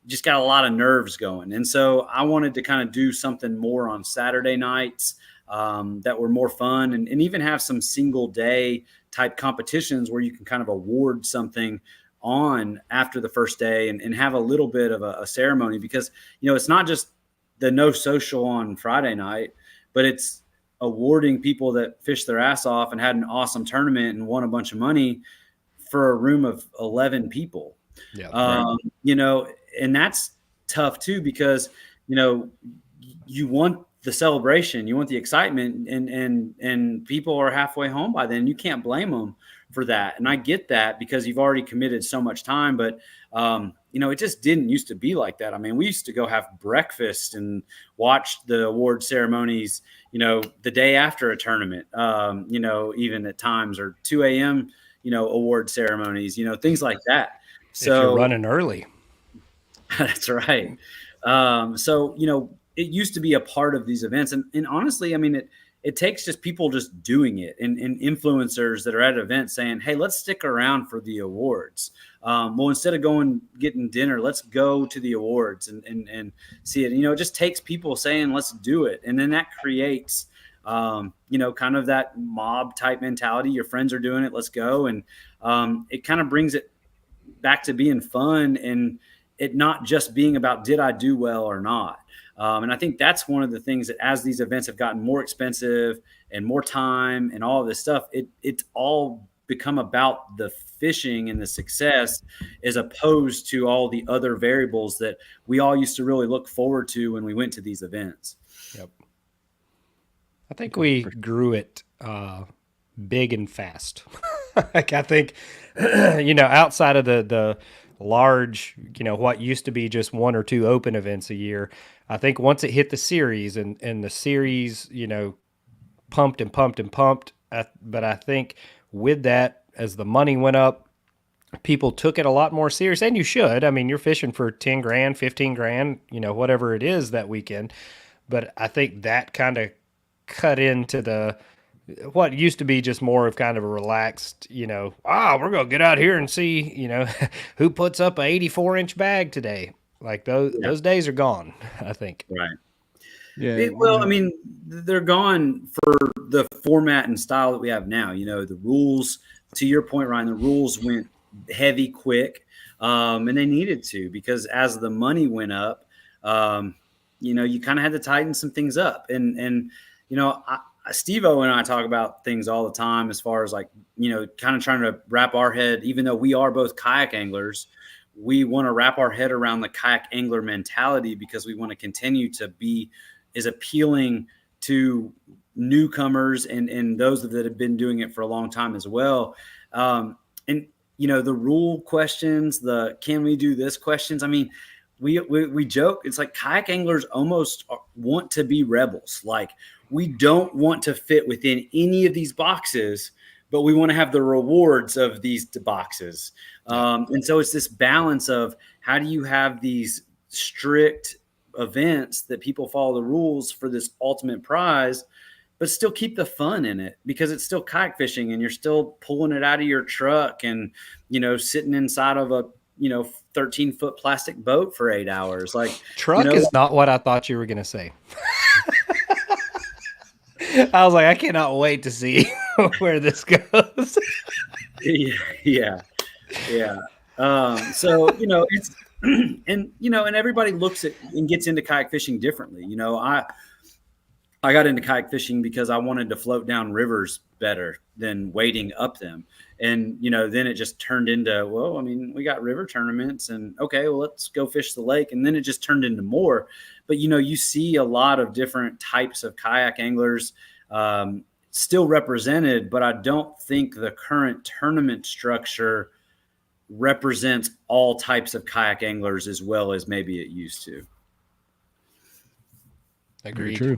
just got a lot of nerves going. And so I wanted to kind of do something more on Saturday nights that were more fun, and even have some single day type competitions where you can kind of award something on after the first day and have a little bit of a ceremony, because, it's not just the no social on Friday night, but it's awarding people that fished their ass off and had an awesome tournament and won a bunch of money for a room of 11 people. Yeah. And that's tough too, because, you want the celebration, you want the excitement, and people are halfway home by then. You can't blame them for that. And I get that, because you've already committed so much time, but it just didn't used to be like that. I mean, we used to go have breakfast and watch the award ceremonies, the day after a tournament, even at times, or 2 a.m., award ceremonies, things like that. So if you're running early. That's right. It used to be a part of these events. And honestly, I mean, it takes just people just doing it, and influencers that are at events saying, hey, let's stick around for the awards. Well, instead of getting dinner, let's go to the awards and see it. It just takes people saying, let's do it. And then that creates, kind of that mob type mentality. Your friends are doing it, let's go. And it kind of brings it back to being fun, and it not just being about, did I do well or not? And I think that's one of the things that, as these events have gotten more expensive and more time and all of this stuff, it's all become about the fishing and the success, as opposed to all the other variables that we all used to really look forward to when we went to these events. Yep. I think we grew it big and fast. Like, I think, outside of the large, what used to be just 1 or 2 open events a year. I think once it hit the series and the series, pumped and pumped and pumped. But I think with that, as the money went up, people took it a lot more serious, and you should. I mean, you're fishing for 10 grand, 15 grand, whatever it is that weekend. But I think that kind of cut into what used to be just more of kind of a relaxed, we're going to get out here and see, who puts up a 84-inch bag today. Like those days are gone, I think. Right. Yeah. Well, I mean, they're gone for the format and style that we have now. The rules, to your point, Ryan, the rules went heavy quick, and they needed to, because as the money went up, you kind of had to tighten some things up. And Steve-O and I talk about things all the time as far as kind of trying to wrap our head, even though we are both kayak anglers, we want to wrap our head around the kayak angler mentality, because we want to continue to be as appealing to newcomers and those that have been doing it for a long time as well. And, the rule questions, the can we do this questions. I mean, we joke, it's like kayak anglers almost want to be rebels. Like, we don't want to fit within any of these boxes, but we want to have the rewards of these boxes. And so it's this balance of how do you have these strict events that people follow the rules for this ultimate prize, but still keep the fun in it, because it's still kayak fishing and you're still pulling it out of your truck and, sitting inside of a, 13-foot plastic boat for 8 hours. Like, truck is not what I thought you were going to say. I was like, I cannot wait to see where this goes. Yeah. So, it's, and everybody looks at and gets into kayak fishing differently. I got into kayak fishing because I wanted to float down rivers better than wading up them. And, then it just turned into, well, I mean, we got river tournaments and okay, well, let's go fish the lake. And then it just turned into more. But, you see a lot of different types of kayak anglers still represented, but I don't think the current tournament structure represents all types of kayak anglers as well as maybe it used to. Agreed. Very true.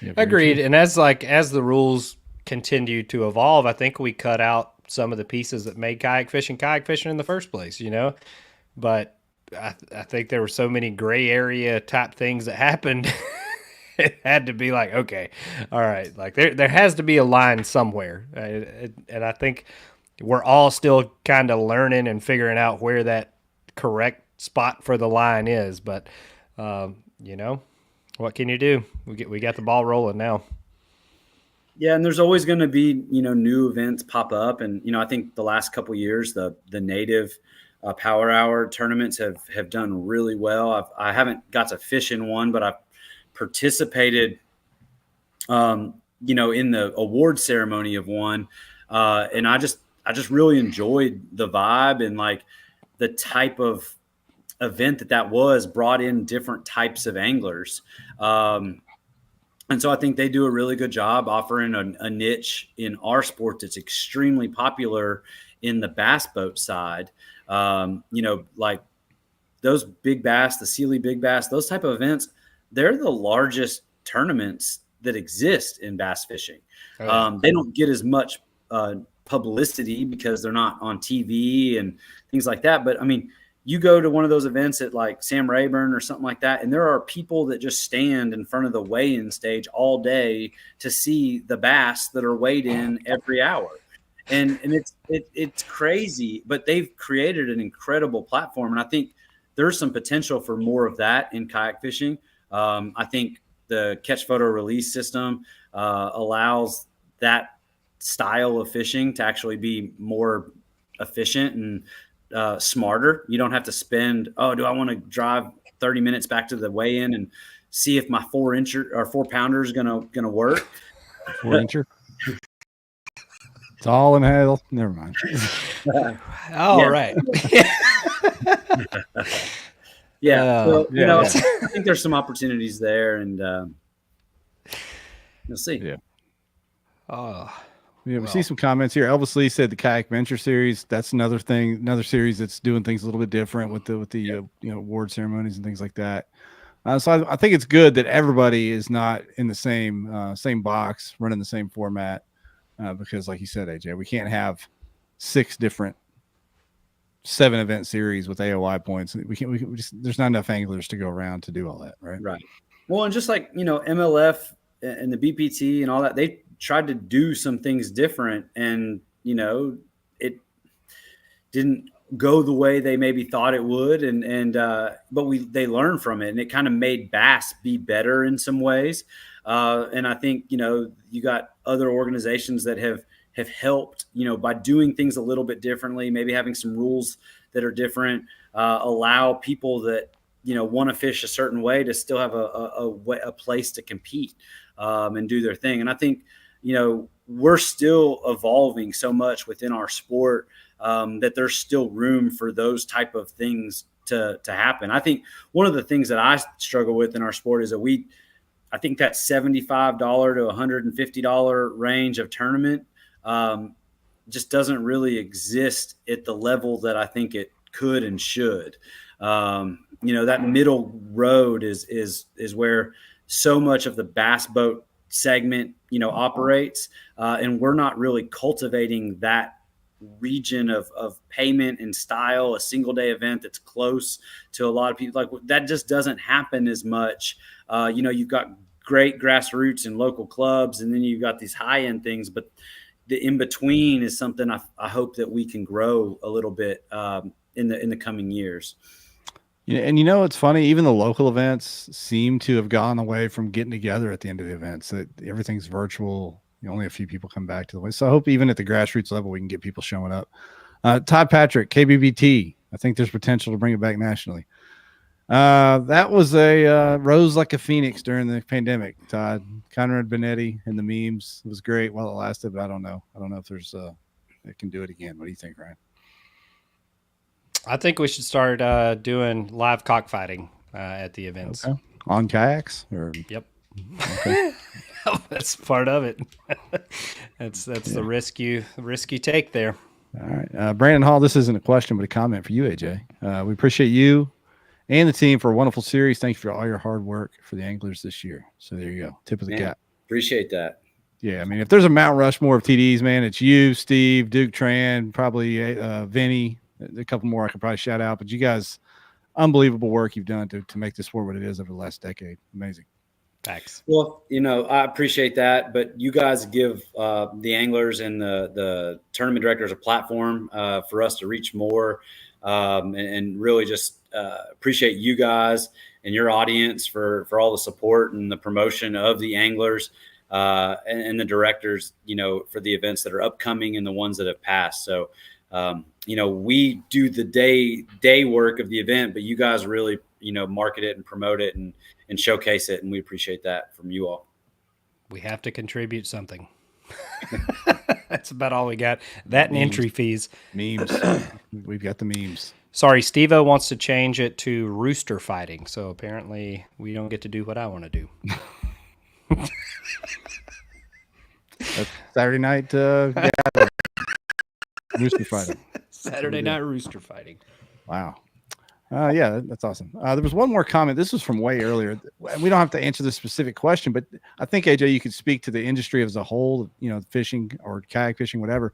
Yeah, Agreed. true. And as the rules continue to evolve, I think we cut out some of the pieces that made kayak fishing in the first place, but I think there were so many gray area type things that happened. It had to be like, okay, all right, like there has to be a line somewhere. And I think we're all still kind of learning and figuring out where that correct spot for the line is. But, what can you do? We got the ball rolling now. Yeah, and there's always going to be, new events pop up. And, I think the last couple of years, the native Power Hour tournaments have done really well. I haven't got to fish in one, but I've participated, in the award ceremony of one. And I just really enjoyed the vibe and like the type of event that was, brought in different types of anglers. And so I think they do a really good job offering a niche in our sport that's extremely popular in the bass boat side. Like those big bass, the Sealy big bass, those type of events, they're the largest tournaments that exist in bass fishing. Oh, yeah. They don't get as much publicity because they're not on TV and things like that. But I mean, you go to one of those events at like Sam Rayburn or something like that, and there are people that just stand in front of the weigh-in stage all day to see the bass that are weighed in every hour. And it's crazy, but they've created an incredible platform. And I think there's some potential for more of that in kayak fishing. I think the catch, photo, release system allows that style of fishing to actually be more efficient and smarter. You don't have to spend, do I want to drive 30 minutes back to the weigh-in and see if my 4-incher or 4-pounder is gonna work? 4-incher. It's all in hell. Never mind. All right. Yeah. So, I think there's some opportunities there, and we'll see. Yeah. Yeah, we see some comments here. Elvis Lee said the Kayak Venture Series. That's another thing, another series that's doing things a little bit different with the award ceremonies and things like that. So I think it's good that everybody is not in the same box, running the same format, because, like you said, AJ, we can't have 6 different 7-event series with AOI points. We just, there's not enough anglers to go around to do all that, right? Right. Well, and just like, MLF and the BPT and all that, they tried to do some things different, and, it didn't go the way they maybe thought it would. But they learned from it, and it kind of made bass be better in some ways. And I think, you got other organizations that have helped, by doing things a little bit differently, maybe having some rules that are different, allow people that, want to fish a certain way to still have a place to compete, and do their thing. And I think, we're still evolving so much within our sport, that there's still room for those type of things to happen. I think one of the things that I struggle with in our sport is that I think that $75 to $150 range of tournament, just doesn't really exist at the level that I think it could and should. That middle road is where so much of the bass boat segment, operates, and we're not really cultivating that region of payment and style, a single day event that's close to a lot of people. Like, that just doesn't happen as much. You've got great grassroots and local clubs, and then you've got these high end things, but the in between is something I hope that we can grow a little bit in the coming years. Yeah, and it's funny, even the local events seem to have gone away from getting together at the end of the events. That everything's virtual. Only a few people come back to the way. So I hope even at the grassroots level we can get people showing up. Todd Patrick, KBBT. I think there's potential to bring it back nationally. That was a rose like a phoenix during the pandemic. Todd, Conrad Benetti and the memes. It was great while it lasted, but I don't know if there's it can do it again. What do you think, Ryan? I think we should start doing live cockfighting at the events. Okay. On kayaks? Yep. Okay. That's part of it. That's the risk you take there. All right. Brandon Hall, this isn't a question, but a comment for you, AJ. We appreciate you and the team for a wonderful series. Thank you for all your hard work for the anglers this year. So there you go. Tip of the cap. Appreciate that. Yeah, I mean, if there's a Mount Rushmore of TDs, man, it's you, Steve, Duke Tran, probably Vinny, a couple more I could probably shout out. But you guys, unbelievable work you've done to make this sport what it is over the last decade. Amazing. Thanks. Well, I appreciate that, but you guys give the anglers and the tournament directors a platform for us to reach more, and really just appreciate you guys and your audience for all the support and the promotion of the anglers and the directors, for the events that are upcoming and the ones that have passed. So, we do the day work of the event, but you guys really, market it and promote it and showcase it. And we appreciate that from you all. We have to contribute something. That's about all we got. That and entry fees. Memes. We've got the memes. Sorry, Steve-O wants to change it to rooster fighting. So apparently we don't get to do what I want to do. That's Saturday night rooster fighting. Saturday night rooster fighting. Wow. Yeah, that's awesome. There was one more comment. This was from way earlier. We don't have to answer this specific question, but I think, AJ, you could speak to the industry as a whole, fishing or kayak fishing, whatever.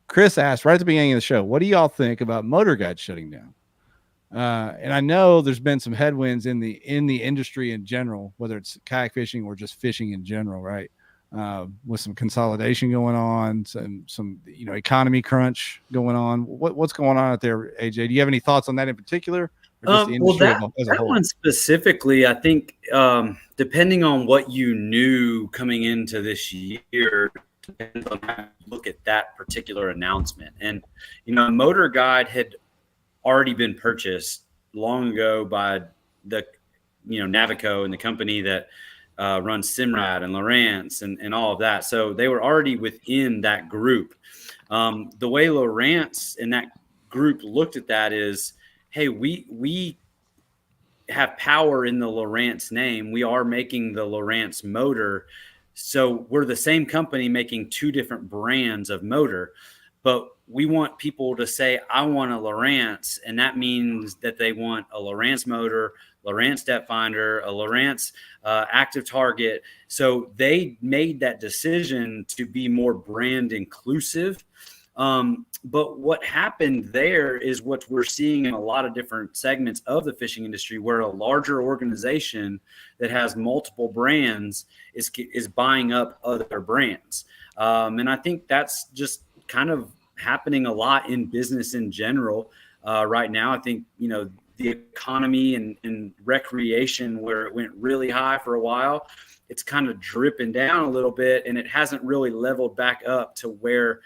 Chris asked right at the beginning of the show, what do y'all think about motor guides shutting down? And I know there's been some headwinds in the industry in general, whether it's kayak fishing or just fishing in general, right? With some consolidation going on, some economy crunch going on. What's going on out there, AJ? Do you have any thoughts on that in particular? Or just the industry as a whole? One specifically, I think, depending on what you knew coming into this year, depends on how you look at that particular announcement. And a motor guide had already been purchased long ago by the Navico and the company that runs Simrad and Lowrance and all of that. So they were already within that group. The way Lowrance and that group looked at that is, hey, we have power in the Lowrance name. We are making the Lowrance motor. So we're the same company making two different brands of motor, but we want people to say, I want a Lowrance. And that means that they want a Lowrance motor, Lowrance depth finder, a Lowrance active target. So they made that decision to be more brand inclusive. But what happened there is what we're seeing in a lot of different segments of the fishing industry, where a larger organization that has multiple brands is buying up other brands. And I think that's just kind of happening a lot in business in general right now. I think, the economy and recreation, where it went really high for a while, it's kind of dripping down a little bit, and it hasn't really leveled back up to where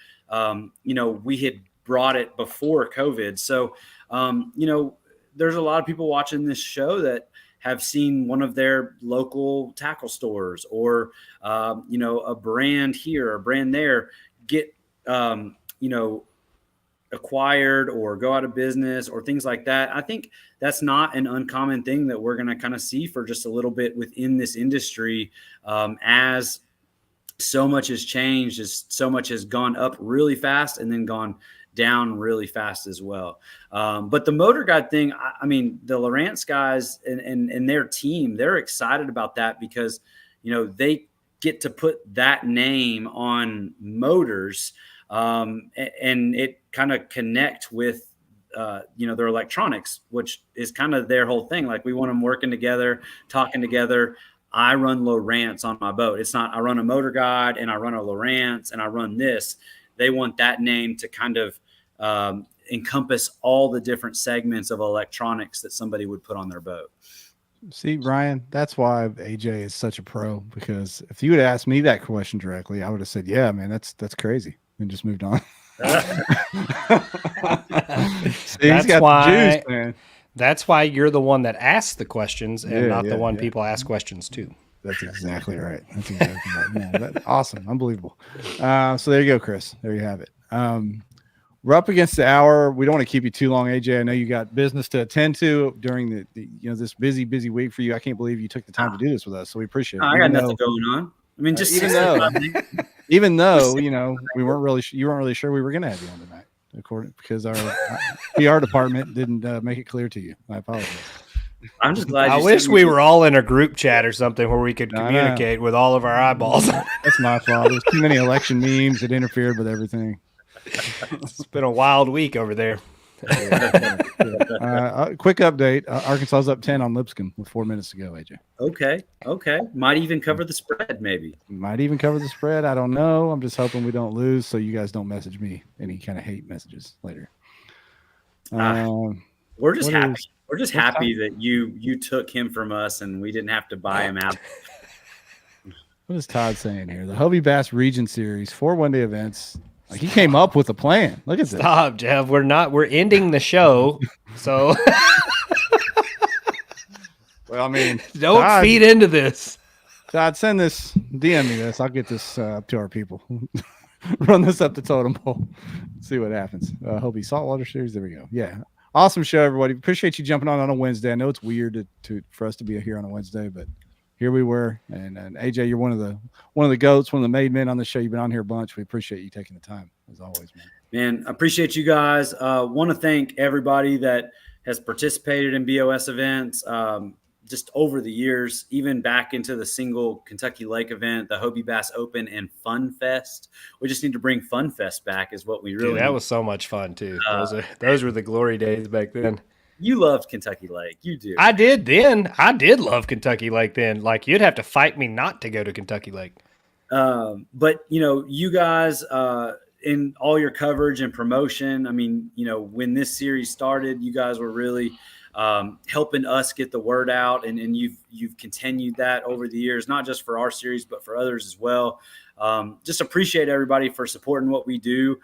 we had brought it before COVID. So, there's a lot of people watching this show that have seen one of their local tackle stores or, a brand here, a brand there get, acquired or go out of business or things like that. I think that's not an uncommon thing that we're going to kind of see for just a little bit within this industry, as so much has changed, as so much has gone up really fast and then gone down really fast as well. But the motor guide thing, I mean, the Lowrance guys and their team, they're excited about that because, they get to put that name on motors, and it kind of connect with, their electronics, which is kind of their whole thing. Like, we want them working together, talking together. I run Lowrance on my boat. It's not I run a motor guide and I run a Lowrance and I run this. They want that name to kind of encompass all the different segments of electronics that somebody would put on their boat. See, Ryan, that's why AJ is such a pro, because if you had asked me that question directly, I would have said, yeah, man, that's crazy, and just moved on. See, he's got the juice, man. That's why you're the one that asks the questions and not the one people ask questions to. That's exactly right. That's exactly right. Yeah, awesome. Unbelievable. So there you go, Chris. There you have it. We're up against the hour. We don't want to keep you too long, AJ. I know you got business to attend to during the this busy week for you. I can't believe you took the time to do this with us. So we appreciate it. I got nothing going on. I mean, just even though we weren't really you weren't really sure we were going to have you on tonight, because our PR department didn't make it clear to you. I apologize. I'm just glad. I wish we were all in a group chat or something where we could communicate with all of our eyeballs. That's my fault. There's too many election memes that interfered with everything. It's been a wild week over there. Quick update. Arkansas is up 10 on Lipscomb with 4 minutes to go, AJ. Okay. Might even cover the spread, maybe. Might even cover the spread. I don't know. I'm just hoping we don't lose so you guys don't message me any kind of hate messages later. We're just happy. We're just happy that you took him from us and we didn't have to buy him out. What is Todd saying here? The Hobie Bass Region Series, 4 one-day events. Like, he came up with a plan. Look at this. Stop, Jeff. We're ending the show. So well, I mean, don't feed into this. Todd, DM me this. I'll get this up to our people. Run this up the totem pole. See what happens. Hobie Saltwater Series. There we go. Yeah. Awesome show, everybody. Appreciate you jumping on a Wednesday. I know it's weird for us to be here on a Wednesday, but here we were. And AJ, you're one of the goats, one of the made men on the show. You've been on here a bunch. We appreciate you taking the time, as always, man. Man, I appreciate you guys. Want to thank everybody that has participated in BOS events just over the years, even back into the single Kentucky Lake event, the Hobie Bass Open and Fun Fest. We just need to bring Fun Fest back is what we really that was so much fun, too. Those were the glory days back then. You loved Kentucky Lake. You do. I did then. I did love Kentucky Lake then. Like, you'd have to fight me not to go to Kentucky Lake. But, you guys in all your coverage and promotion, I mean, when this series started, you guys were really helping us get the word out. And you've continued that over the years, not just for our series, but for others as well. Just appreciate everybody for supporting what we do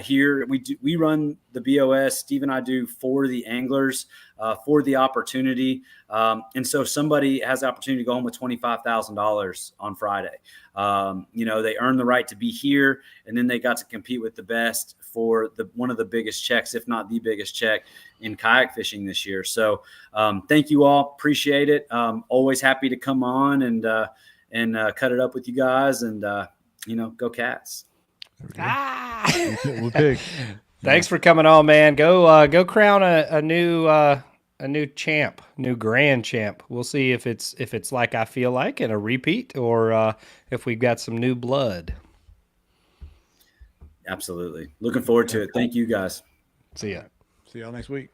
here. We run the BOS. Steve and I do for the anglers, for the opportunity. And so somebody has the opportunity to go home with $25,000 on Friday. They earn the right to be here, and then they got to compete with the best for one of the biggest checks, if not the biggest check in kayak fishing this year. So thank you all. Appreciate it. Always happy to come on and and cut it up with you guys, and go Cats. We'll pick. Thanks for coming on, man. Go crown a new champ, new grand champ. We'll see if it's like I feel like and a repeat, or if we've got some new blood. Absolutely. Looking forward to it. Thank you guys. See ya. See y'all next week.